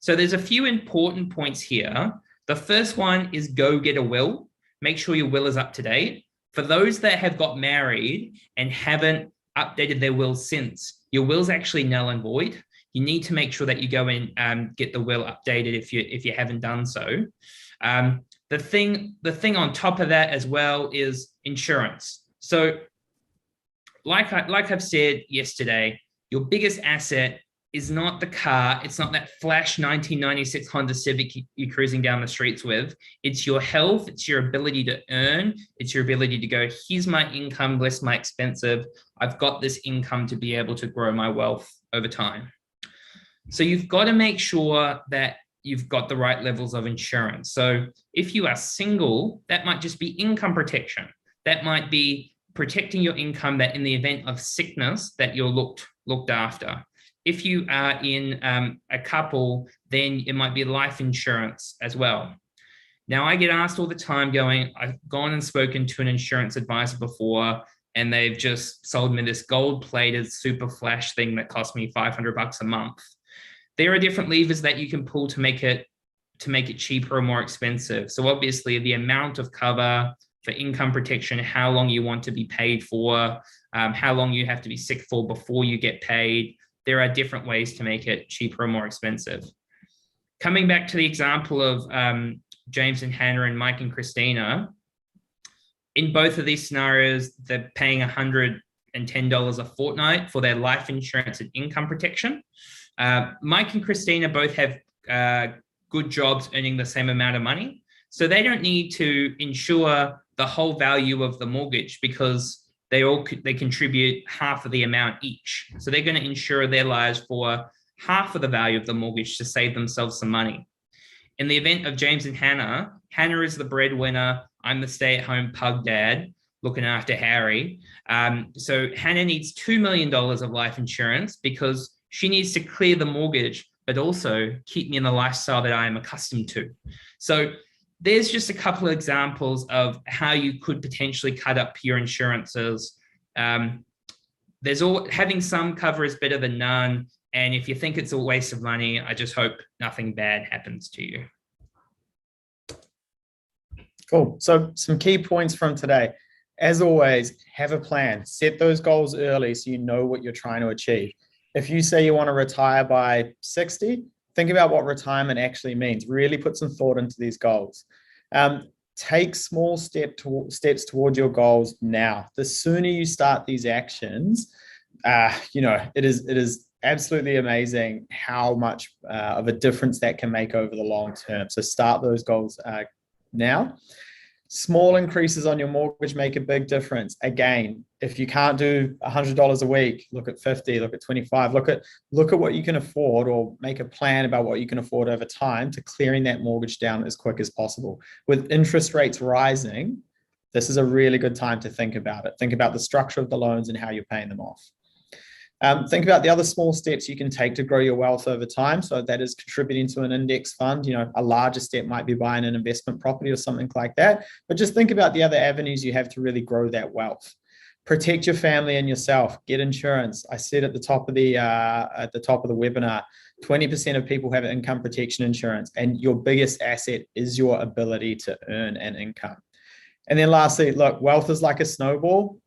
So there's a few important points here. The first one is go get a will. Make sure your will is up to date. For those that have got married and haven't updated their will since, your will's actually null and void. You need to make sure that you go in and get the will updated if you haven't done so. The thing on top of that as well is insurance. So like I've said yesterday, your biggest asset is not the car. It's not that flash 1996 Honda Civic you're cruising down the streets with. It's your health. It's your ability to earn. It's your ability to go, here's my income, less my expensive. I've got this income to be able to grow my wealth over time. So you've got to make sure that you've got the right levels of insurance. So if you are single, that might just be income protection. That might be protecting your income that in the event of sickness that you're looked after. If you are in a couple, then it might be life insurance as well. Now, I get asked all the time going, I've gone and spoken to an insurance advisor before, and they've just sold me this gold-plated super flash thing that cost me $500 a month. There are different levers that you can pull to make it cheaper or more expensive. So obviously the amount of cover for income protection, how long you want to be paid for, how long you have to be sick for before you get paid. There are different ways to make it cheaper or more expensive. Coming back to the example of James and Hannah and Mike and Christina, in both of these scenarios, they're paying $110 a fortnight for their life insurance and income protection. Mike and Christina both have good jobs earning the same amount of money. So they don't need to insure the whole value of the mortgage because they contribute half of the amount each. So they're going to insure their lives for half of the value of the mortgage to save themselves some money. In the event of James and Hannah, Hannah is the breadwinner. I'm the stay-at-home pug dad looking after Harry. So Hannah needs $2 million of life insurance because she needs to clear the mortgage, but also keep me in the lifestyle that I am accustomed to. So there's just a couple of examples of how you could potentially cut up your insurances. Having some cover is better than none. And if you think it's a waste of money, I just hope nothing bad happens to you. Cool. So some key points from today. As always, have a plan. Set those goals early so you know what you're trying to achieve. If you say you want to retire by 60, think about what retirement actually means. Really put some thought into these goals. Take small steps towards your goals now. The sooner you start these actions, it is absolutely amazing how much of a difference that can make over the long term. So start those goals now. Small increases on your mortgage make a big difference. Again, if you can't do $100 a week, look at 50, look at 25, look at what you can afford, or make a plan about what you can afford over time to clearing that mortgage down as quick as possible. With interest rates rising, this is a really good time to think about it. Think about the structure of the loans and how you're paying them off. Think about the other small steps you can take to grow your wealth over time. So that is contributing to an index fund. A larger step might be buying an investment property or something like that. But just think about the other avenues you have to really grow that wealth. Protect your family and yourself. Get insurance. I said at the top of the webinar, 20% of people have income protection insurance, and your biggest asset is your ability to earn an income. And then lastly, look, wealth is like a snowball.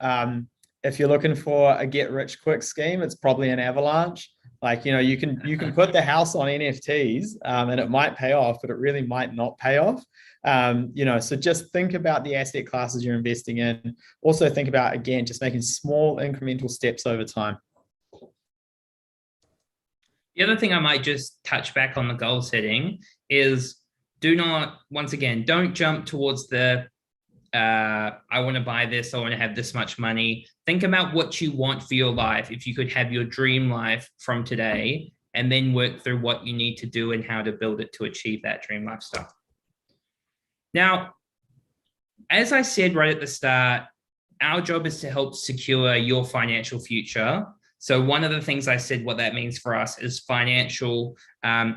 If you're looking for a get-rich-quick scheme, it's probably an avalanche. You can put the house on NFTs and it might pay off, but it really might not pay off. So just think about the asset classes you're investing in. Also think about, again, just making small incremental steps over time. The other thing I might just touch back on the goal setting is don't jump towards the I want to buy this, I want to have this much money. Think about what you want for your life. If you could have your dream life from today, and then work through what you need to do and how to build it to achieve that dream lifestyle. Now, as I said right at the start, our job is to help secure your financial future. So one of the things I said what that means for us is financial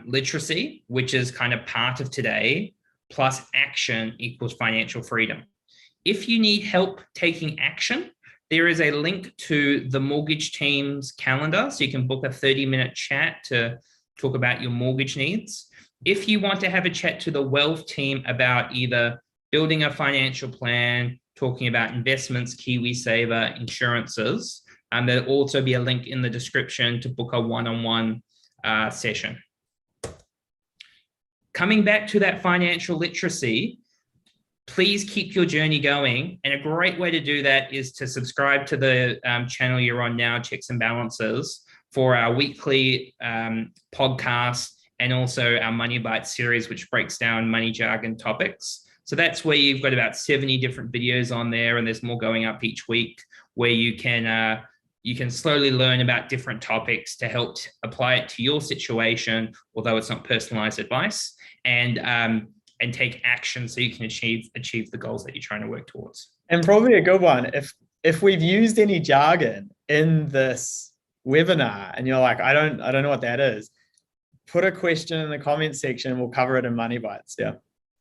literacy, which is kind of part of today, plus action equals financial freedom. If you need help taking action, there is a link to the mortgage team's calendar. So you can book a 30-minute chat to talk about your mortgage needs. If you want to have a chat to the wealth team about either building a financial plan, talking about investments, KiwiSaver, insurances, there'll also be a link in the description to book a one-on-one session. Coming back to that financial literacy, please keep your journey going. And a great way to do that is to subscribe to the channel you're on now, Checks and Balances, for our weekly podcast and also our Money Bites series, which breaks down money jargon topics. So that's where you've got about 70 different videos on there, and there's more going up each week where you can slowly learn about different topics to help apply it to your situation, although it's not personalized advice, and take action so you can achieve the goals that you're trying to work towards. And probably a good one, if we've used any jargon in this webinar and you're like, I don't know what that is, put a question in the comment section and we'll cover it in Money Bites. Yeah.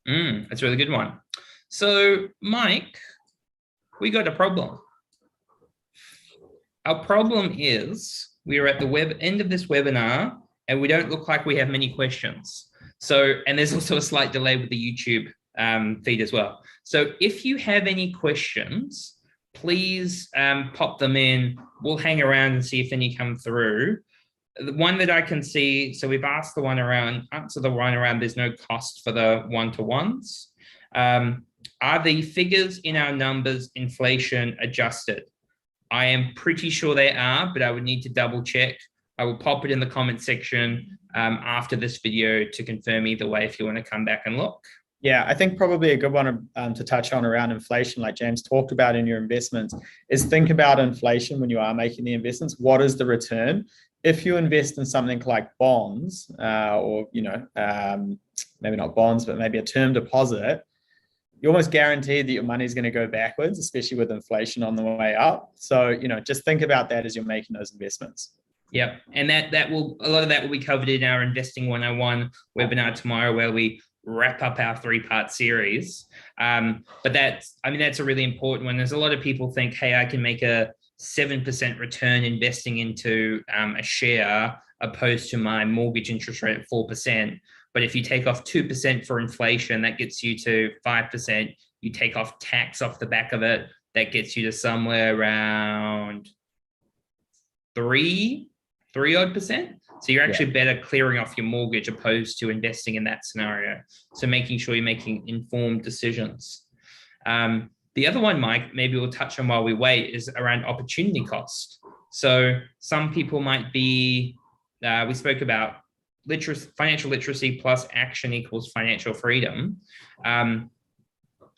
That's a really good one. So Mike, we got a problem. Our problem is we're at the end of this webinar and we don't look like we have many questions. So, and there's also a slight delay with the YouTube feed as well. So if you have any questions, please pop them in. We'll hang around and see if any come through. The one that I can see, so we've asked answer the one around there's no cost for the one-to-ones. Are the figures in our numbers inflation adjusted? I am pretty sure they are, but I would need to double check. I will pop it in the comment section after this video to confirm either way if you want to come back and look. Yeah, I think probably a good one to touch on around inflation, like James talked about in your investments, is think about inflation when you are making the investments. What is the return? If you invest in something like bonds or, maybe not bonds, but maybe a term deposit, you're almost guaranteed that your money is going to go backwards, especially with inflation on the way up. So, just think about that as you're making those investments. Yep. And a lot of that will be covered in our Investing 101 webinar tomorrow, where we wrap up our 3-part series. But that's a really important one. There's a lot of people think, hey, I can make a 7% return investing into a share opposed to my mortgage interest rate at 4%. But if you take off 2% for inflation, that gets you to 5%. You take off tax off the back of it, that gets you to somewhere around 3% odd. So you're actually better clearing off your mortgage opposed to investing in that scenario. So making sure you're making informed decisions. The other one, Mike, maybe we'll touch on while we wait, is around opportunity cost. So some people might be, we spoke about financial literacy plus action equals financial freedom.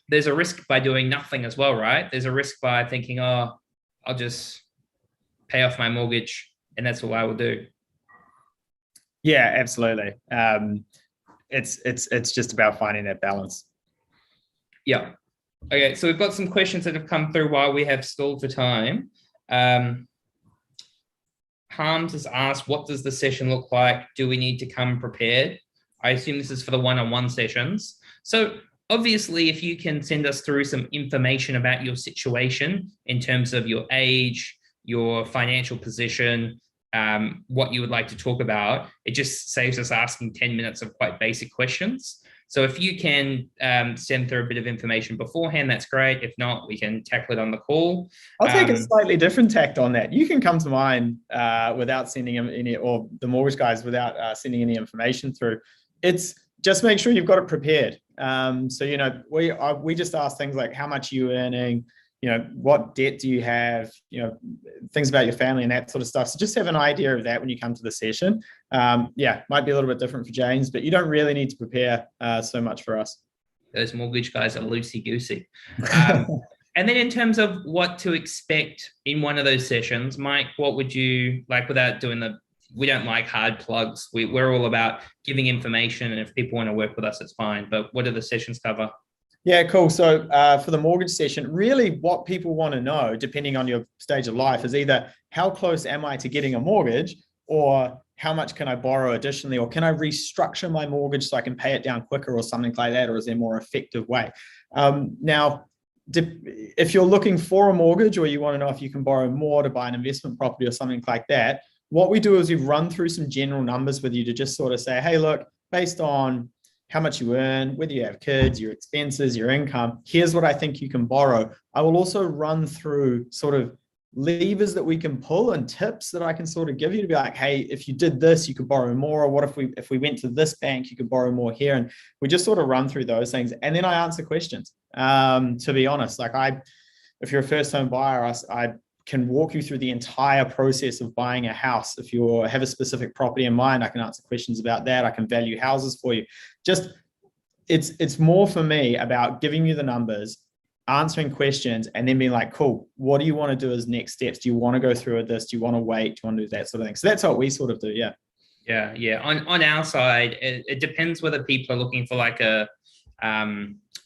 There's a risk by doing nothing as well, right? There's a risk by thinking, oh, I'll just pay off my mortgage and that's what I will do. Yeah, absolutely. It's just about finding that balance. Yeah. Okay, so we've got some questions that have come through while we have stalled for time. Harms has asked, what does the session look like? Do we need to come prepared? I assume this is for the one-on-one sessions. So obviously, if you can send us through some information about your situation in terms of your age, your financial position, what you would like to talk about, it just saves us asking 10 minutes of quite basic questions. So if you can send through a bit of information beforehand, that's great. If not, we can tackle it on the call. I'll take a slightly different tact on that. You can come to mine without sending any, or the mortgage guys without sending any information through. It's just make sure you've got it prepared. So, we just ask things like, how much are you earning? What debt do you have? Things about your family and that sort of stuff. So just have an idea of that when you come to the session. Might be a little bit different for James, but you don't really need to prepare so much for us. Those mortgage guys are loosey-goosey. And then in terms of what to expect in one of those sessions, Mike, what would you like, without doing we don't like hard plugs. We're all about giving information, and if people want to work with us, it's fine. But what do the sessions cover? Yeah, cool. So for the mortgage session, really what people want to know, depending on your stage of life, is either how close am I to getting a mortgage, or how much can I borrow additionally, or can I restructure my mortgage so I can pay it down quicker or something like that, or is there a more effective way? Now, if you're looking for a mortgage, or you want to know if you can borrow more to buy an investment property or something like that, what we do is we run through some general numbers with you to just sort of say, hey, look, based on how much you earn, whether you have kids, your expenses, your income, here's what I think you can borrow. I will also run through sort of levers that we can pull and tips that I can sort of give you to be like, hey, if you did this, you could borrow more. Or what if we went to this bank, you could borrow more here. And we just sort of run through those things. And then I answer questions. To be honest, like if you're a first home buyer, I can walk you through the entire process of buying a house. If you have a specific property in mind, I can answer questions about that. I can value houses for you. Just it's more for me about giving you the numbers, answering questions, and then being like, cool, what do you want to do as next steps? Do you want to go through with this? Do you want to wait? Do you want to do that sort of thing? So that's what we sort of do. Yeah. Yeah. On our side, it depends whether people are looking for like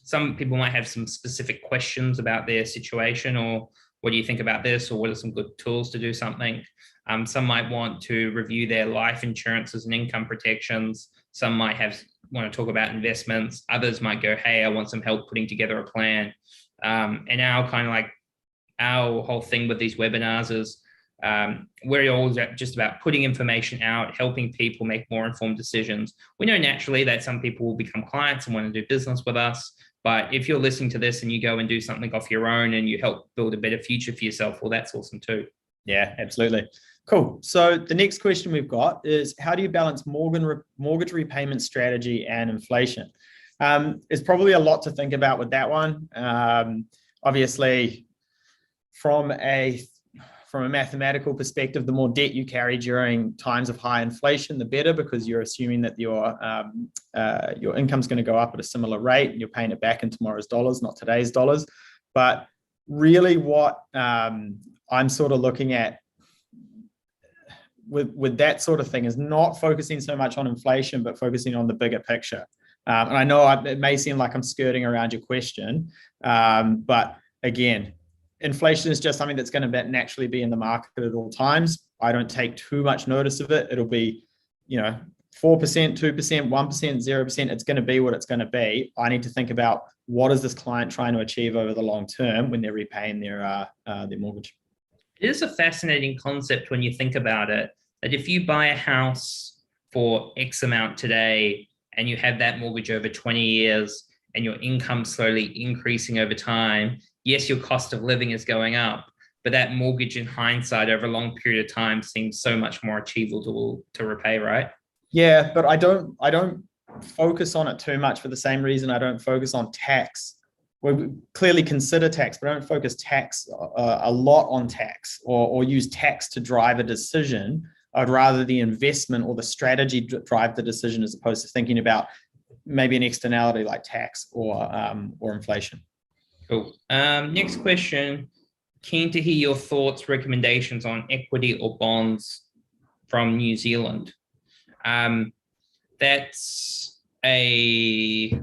some people might have some specific questions about their situation, or what do you think about this? Or what are some good tools to do something? Some might want to review their life insurances and income protections. Some might want to talk about investments. Others might go, hey, I want some help putting together a plan. And our whole thing with these webinars is we're always just about putting information out, helping people make more informed decisions. We know naturally that some people will become clients and want to do business with us. But if you're listening to this and you go and do something off your own and you help build a better future for yourself, well, that's awesome too. Yeah, absolutely. Cool. So the next question we've got is, how do you balance mortgage repayment strategy and inflation? It's probably a lot to think about with that one. Obviously, from a mathematical perspective, the more debt you carry during times of high inflation, the better, because you're assuming that your income's going to go up at a similar rate and you're paying it back in tomorrow's dollars, not today's dollars. But really what I'm sort of looking at with that sort of thing is not focusing so much on inflation, but focusing on the bigger picture. And I know it may seem like I'm skirting around your question, but again, inflation is just something that's going to naturally be in the market at all times. I don't take too much notice of it. It'll be, 4%, 2%, 1%, 0%. It's going to be what it's going to be. I need to think about, what is this client trying to achieve over the long term when they're repaying their mortgage. It is a fascinating concept when you think about it, that if you buy a house for X amount today and you have that mortgage over 20 years and your income slowly increasing over time, yes, your cost of living is going up, but that mortgage in hindsight over a long period of time seems so much more achievable to repay, right? Yeah, but I don't focus on it too much for the same reason I don't focus on tax. We clearly consider tax, but I don't focus a lot on tax or use tax to drive a decision. I'd rather the investment or the strategy drive the decision, as opposed to thinking about maybe an externality like tax or inflation. Cool. Next question. Keen to hear your thoughts, recommendations on equity or bonds from New Zealand. That's a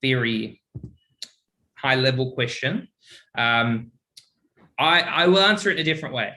very high-level question. I will answer it in a different way.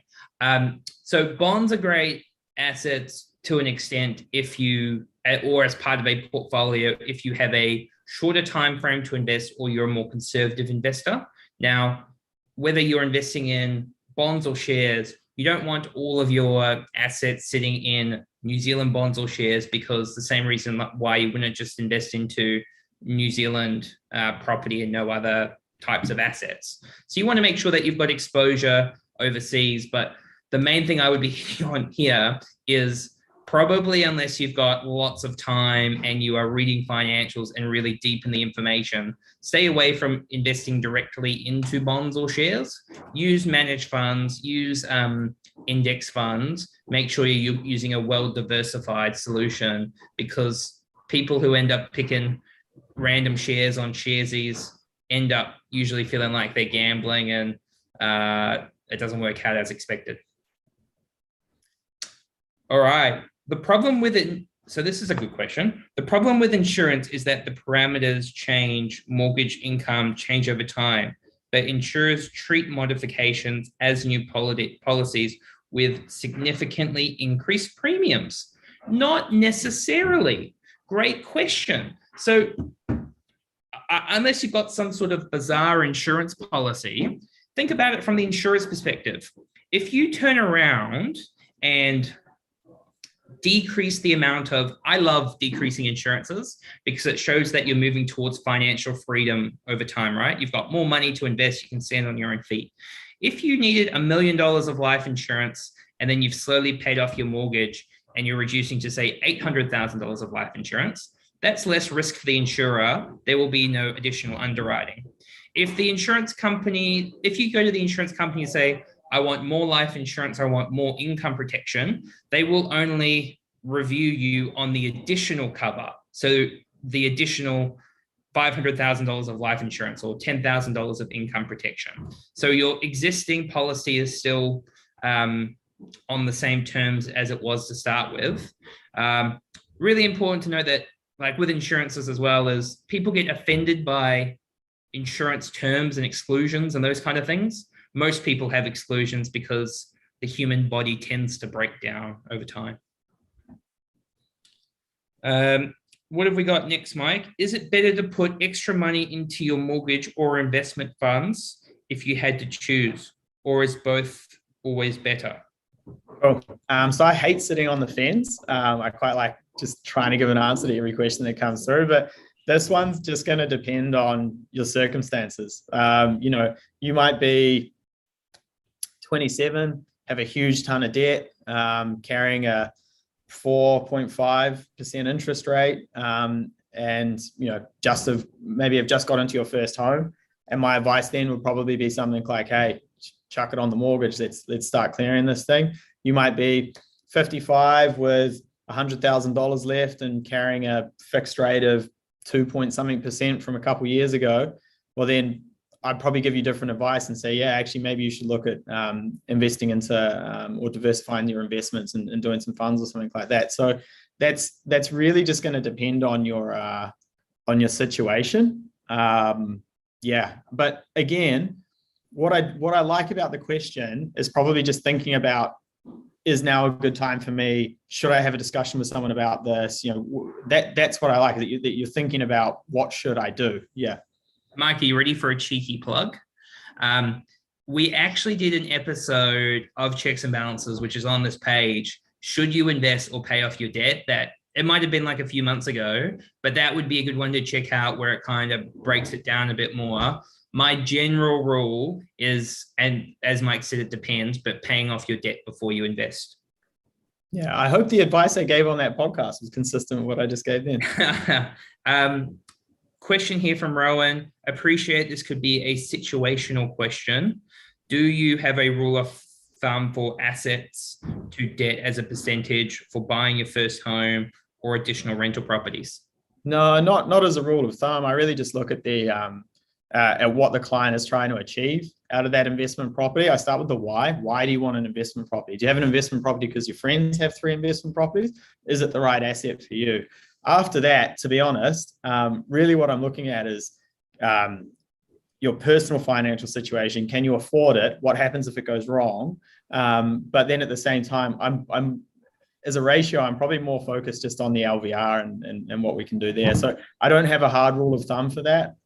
So bonds are great assets to an extent if you, or as part of a portfolio, if you have a shorter time frame to invest or you're a more conservative investor. Now, whether you're investing in bonds or shares, you don't want all of your assets sitting in New Zealand bonds or shares, because the same reason why you wouldn't just invest into New Zealand property and no other types of assets. So you want to make sure that you've got exposure overseas. But the main thing I would be on here is, probably unless you've got lots of time and you are reading financials and really deep in the information, stay away from investing directly into bonds or shares. Use managed funds, use index funds. Make sure you're using a well-diversified solution, because people who end up picking random shares on Sharesies end up usually feeling like they're gambling, and it doesn't work out as expected. All right. The problem with it, so this is a good question. The problem with insurance is that the parameters change, mortgage income change over time, but insurers treat modifications as new policies with significantly increased premiums. Not necessarily. Great question. So unless you've got some sort of bizarre insurance policy, think about it from the insurer's perspective. If you turn around and decrease the amount of, I love decreasing insurances because it shows that you're moving towards financial freedom over time, right? You've got more money to invest, you can stand on your own feet. If you needed $1 million of life insurance and then you've slowly paid off your mortgage and you're reducing to say $800,000 of life insurance, that's less risk for the insurer. There will be no additional underwriting. If the insurance company, if you go to the insurance company and say, I want more life insurance, I want more income protection, they will only review you on the additional cover. So the additional $500,000 of life insurance or $10,000 of income protection. So your existing policy is still on the same terms as it was to start with. Really important to know that, like with insurances as well, is people get offended by insurance terms and exclusions and those kind of things. Most people have exclusions because the human body tends to break down over time. What have we got next, Mike? Is it better to put extra money into your mortgage or investment funds if you had to choose, or is both always better? Oh, so I hate sitting on the fence. I quite like just trying to give an answer to every question that comes through, but this one's just going to depend on your circumstances. You might be 27, have a huge ton of debt, carrying a 4.5% interest rate, and maybe have just got into your first home. And my advice then would probably be something like, hey, chuck it on the mortgage. Let's start clearing this thing. You might be 55 with $100,000 left and carrying a fixed rate of 2-point-something% from a couple of years ago. Well, then I'd probably give you different advice and say, yeah, actually, maybe you should look at investing into or diversifying your investments and doing some funds or something like that. So that's really just going to depend on your situation. But again, what I like about the question is probably just thinking about, is now a good time for me? Should I have a discussion with someone about this? That's what I like, that you're thinking about what should I do? Yeah. Mike, are you ready for a cheeky plug? We actually did an episode of Checks and Balances, which is on this page. Should you invest or pay off your debt? That it might have been like a few months ago, but that would be a good one to check out, where it kind of breaks it down a bit more. My general rule is, and as Mike said, it depends, but paying off your debt before you invest. Yeah, I hope the advice I gave on that podcast was consistent with what I just gave then. Question here from Rowan. Appreciate this could be a situational question. Do you have a rule of thumb for assets to debt as a percentage for buying your first home or additional rental properties? No, not as a rule of thumb. I really just look at at what the client is trying to achieve out of that investment property. I start with the why. Why do you want an investment property? Do you have an investment property because your friends have 3 investment properties? Is it the right asset for you? After that, to be honest, really what I'm looking at is your personal financial situation. Can you afford it? What happens if it goes wrong? But then at the same time, I'm as a ratio, I'm probably more focused just on the LVR and what we can do there. So I don't have a hard rule of thumb for that.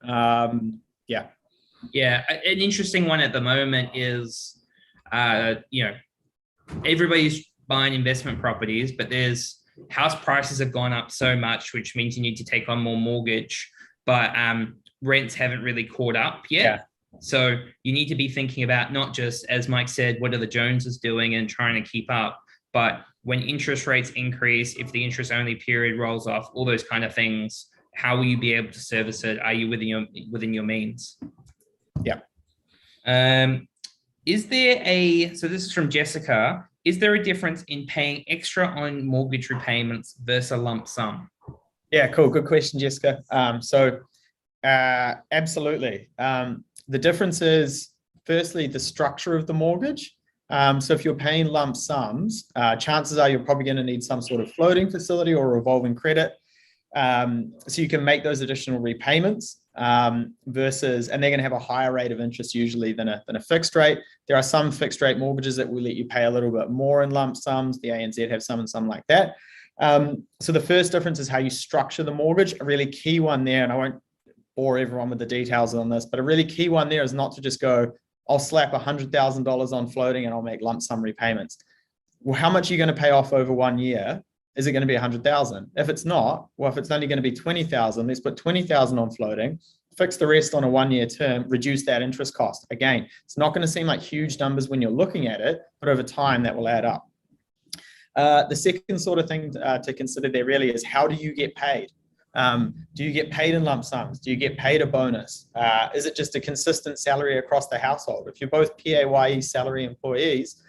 Yeah, an interesting one at the moment is, everybody's buying investment properties, but there's house prices have gone up so much, which means you need to take on more mortgage, but rents haven't really caught up yet. Yeah. So you need to be thinking about not just, as Mike said, what are the Joneses doing and trying to keep up, but when interest rates increase, if the interest only period rolls off, all those kind of things, how will you be able to service it? Are you within your means? Yeah. So this is from Jessica. Is there a difference in paying extra on mortgage repayments versus a lump sum? Yeah, cool. Good question, Jessica. Absolutely. The difference is, firstly, the structure of the mortgage. So if you're paying lump sums, chances are you're probably going to need some sort of floating facility or revolving credit. So you can make those additional repayments versus, and they're going to have a higher rate of interest usually than a fixed rate. There are some fixed rate mortgages that will let you pay a little bit more in lump sums. The ANZ have some and some like that. So the first difference is how you structure the mortgage. A really key one there, and I won't bore everyone with the details on this, but a really key one there is not to just go, I'll slap $100,000 on floating and I'll make lump sum repayments. Well, how much are you going to pay off over 1 year? Is it going to be 100,000? If it's not, well, if it's only going to be 20,000, let's put 20,000 on floating, fix the rest on a 1-year term, reduce that interest cost. Again, it's not going to seem like huge numbers when you're looking at it, but over time that will add up. The second sort of thing to consider there really is, how do you get paid? Do you get paid in lump sums? Do you get paid a bonus? Is it just a consistent salary across the household? If you're both PAYE salary employees,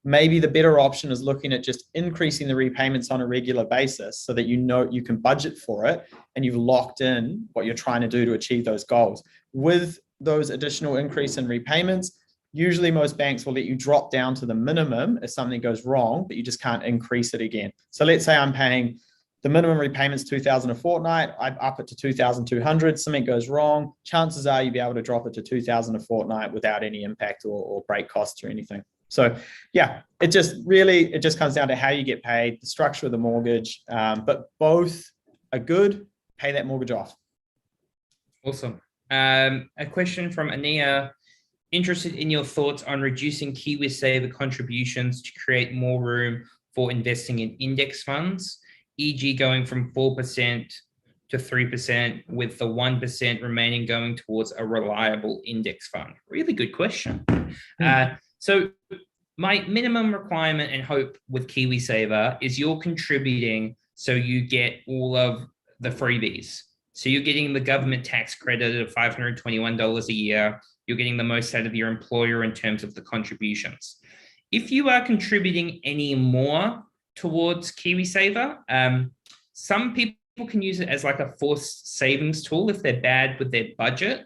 maybe the better option is looking at just increasing the repayments on a regular basis so that you know you can budget for it and you've locked in what you're trying to do to achieve those goals. With those additional increase in repayments, usually most banks will let you drop down to the minimum if something goes wrong, but you just can't increase it again. So let's say I'm paying the minimum repayments 2,000 a fortnight, I up it to 2,200, something goes wrong, chances are you'll be able to drop it to 2,000 a fortnight without any impact or break costs or anything. So yeah, it just comes down to how you get paid, the structure of the mortgage, but both are good. Pay that mortgage off. Awesome. A question from Ania. Interested in your thoughts on reducing KiwiSaver contributions to create more room for investing in index funds, e.g. going from 4% to 3% with the 1% remaining going towards a reliable index fund? Really good question. So my minimum requirement and hope with KiwiSaver is you're contributing so you get all of the freebies. So you're getting the government tax credit of $521 a year. You're getting the most out of your employer in terms of the contributions. If you are contributing any more towards KiwiSaver, some people can use it as like a forced savings tool if they're bad with their budget.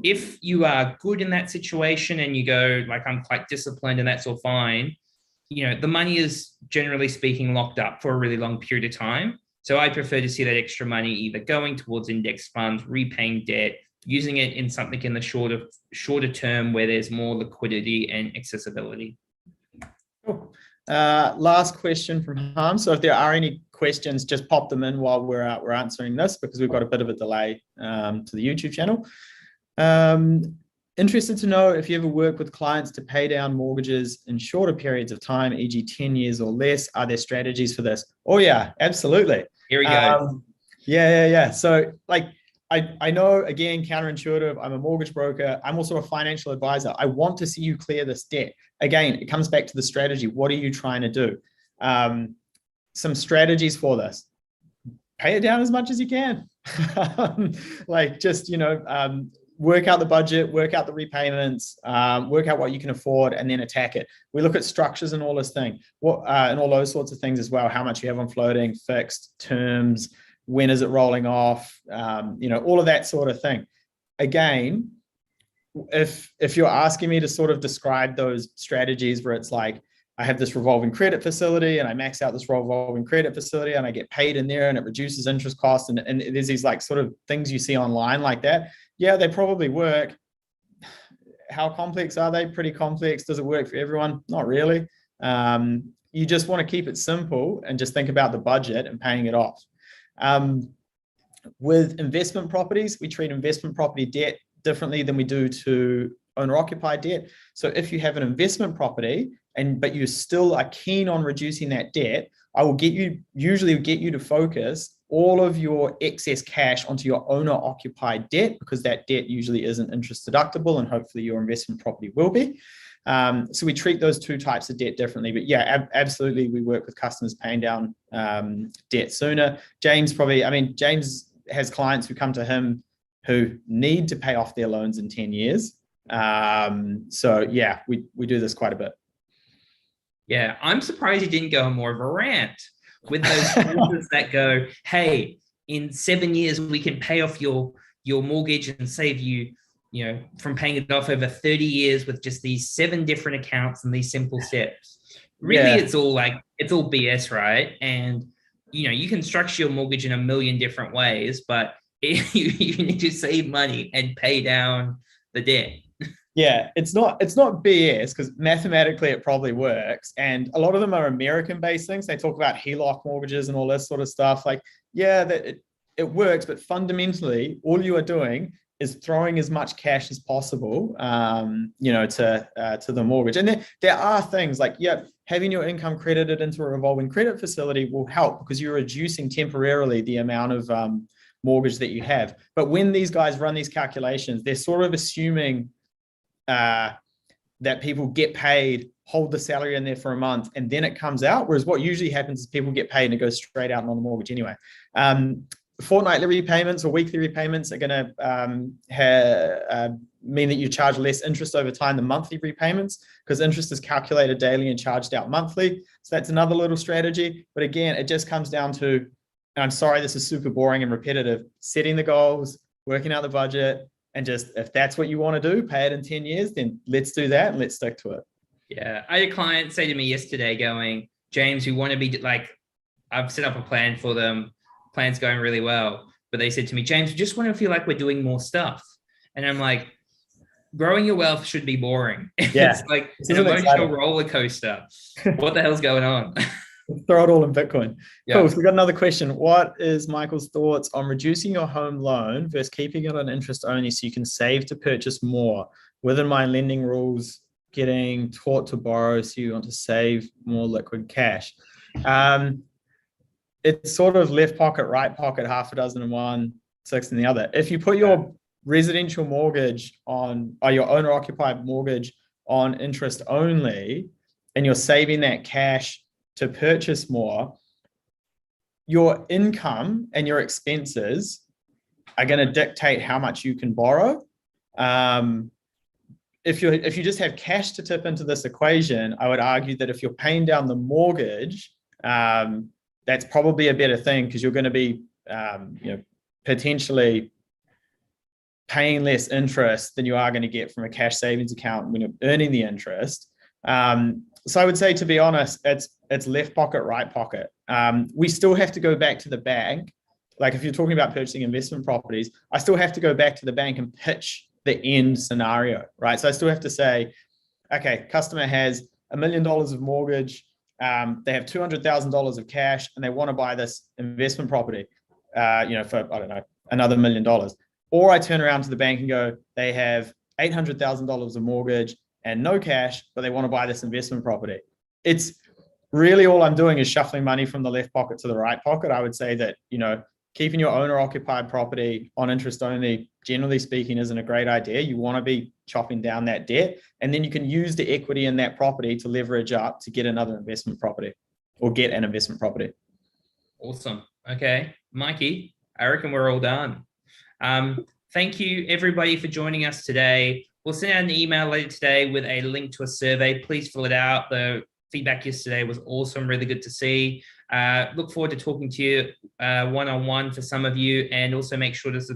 If you are good in that situation and you go like, I'm quite disciplined and that's all fine, the money is generally speaking locked up for a really long period of time. So I prefer to see that extra money either going towards index funds, repaying debt, using it in something in the shorter term where there's more liquidity and accessibility. Cool. Last question from Harm. So if there are any questions, just pop them in while we're answering this, because we've got a bit of a delay to the YouTube channel. Interested to know if you ever work with clients to pay down mortgages in shorter periods of time, e.g. 10 years or less. Are there strategies for this? Oh yeah, absolutely. Here we go. Yeah. So like, I know, again, counterintuitive, I'm a mortgage broker. I'm also a financial advisor. I want to see you clear this debt. Again, it comes back to the strategy. What are you trying to do? Some strategies for this. Pay it down as much as you can. Like just, work out the budget, work out the repayments, work out what you can afford, and then attack it. We look at structures and all this thing, and all those sorts of things as well. How much you have on floating, fixed, terms, when is it rolling off, all of that sort of thing. Again, if you're asking me to sort of describe those strategies where it's like, I have this revolving credit facility and I max out this revolving credit facility and I get paid in there and it reduces interest costs, and there's these like sort of things you see online like that. Yeah, they probably work. How complex are they? Pretty complex. Does it work for everyone? Not really. You just want to keep it simple and just think about the budget and paying it off. With investment properties, we treat investment property debt differently than we do to owner-occupied debt. So if you have an investment property but you still are keen on reducing that debt, I will usually get you to focus all of your excess cash onto your owner-occupied debt, because that debt usually isn't interest deductible, and hopefully your investment property will be. So we treat those two types of debt differently. But yeah, absolutely, we work with customers paying down debt sooner. James has clients who come to him who need to pay off their loans in 10 years. So yeah, we do this quite a bit. Yeah, I'm surprised you didn't go on more of a rant with those clauses that go, hey, in 7 years, we can pay off your mortgage and save you, from paying it off over 30 years with just these 7 different accounts and these simple steps. Really, yeah. It's all BS, right? And, you can structure your mortgage in a million different ways, but you need to save money and pay down the debt. Yeah, it's not BS, because mathematically it probably works. And a lot of them are American-based things. They talk about HELOC mortgages and all this sort of stuff. Like, yeah, that it works, but fundamentally, all you are doing is throwing as much cash as possible, to the mortgage. And there are things like, having your income credited into a revolving credit facility will help because you're reducing temporarily the amount of mortgage that you have. But when these guys run these calculations, they're sort of assuming that people get paid, hold the salary in there for a month, and then it comes out. Whereas what usually happens is people get paid and it goes straight out on the mortgage anyway. Fortnightly repayments or weekly repayments are going to mean that you charge less interest over time than monthly repayments, because interest is calculated daily and charged out monthly. So that's another little strategy. But again, it just comes down to, and I'm sorry, this is super boring and repetitive, setting the goals, working out the budget, and just, if that's what you want to do, pay it in 10 years, then let's do that and let's stick to it. Yeah. I had a client say to me yesterday going, James, we want to be like, I've set up a plan for them. Plan's going really well. But they said to me, James, we just want to feel like we're doing more stuff. And I'm like, growing your wealth should be boring. Yeah. It's like an emotional roller coaster. What the hell's going on? Throw it all in Bitcoin. Yeah. Cool. So we got another question. What is Michael's thoughts on reducing your home loan versus keeping it on interest only so you can save to purchase more? Within my lending rules, getting taught to borrow, so you want to save more liquid cash. It's sort of left pocket, right pocket, half a dozen in one, six in the other. If you put your residential mortgage on, or your owner occupied mortgage on interest only, and you're saving that cash to purchase more, your income and your expenses are going to dictate how much you can borrow. If you just have cash to tip into this equation, I would argue that if you're paying down the mortgage, that's probably a better thing, because you're going to be potentially paying less interest than you are going to get from a cash savings account when you're earning the interest. So I would say, to be honest, it's left pocket, right pocket. We still have to go back to the bank. Like if you're talking about purchasing investment properties, I still have to go back to the bank and pitch the end scenario, right? So I still have to say, okay, customer has $1 million of mortgage. They have $200,000 of cash and they want to buy this investment property, for, I don't know, another $1 million. Or I turn around to the bank and go, they have $800,000 of mortgage and no cash, but they want to buy this investment property. It's really, all I'm doing is shuffling money from the left pocket to the right pocket. I would say that, keeping your owner occupied property on interest only, generally speaking, isn't a great idea. You want to be chopping down that debt, and then you can use the equity in that property to leverage up to get another investment property, or get an investment property. Awesome. Okay, Mikey, I reckon we're all done. Thank you everybody for joining us today. We'll send out an email later today with a link to a survey. Please fill it out. The feedback yesterday was awesome, really good to see. Look forward to talking to you one-on-one for some of you, and also make sure to subscribe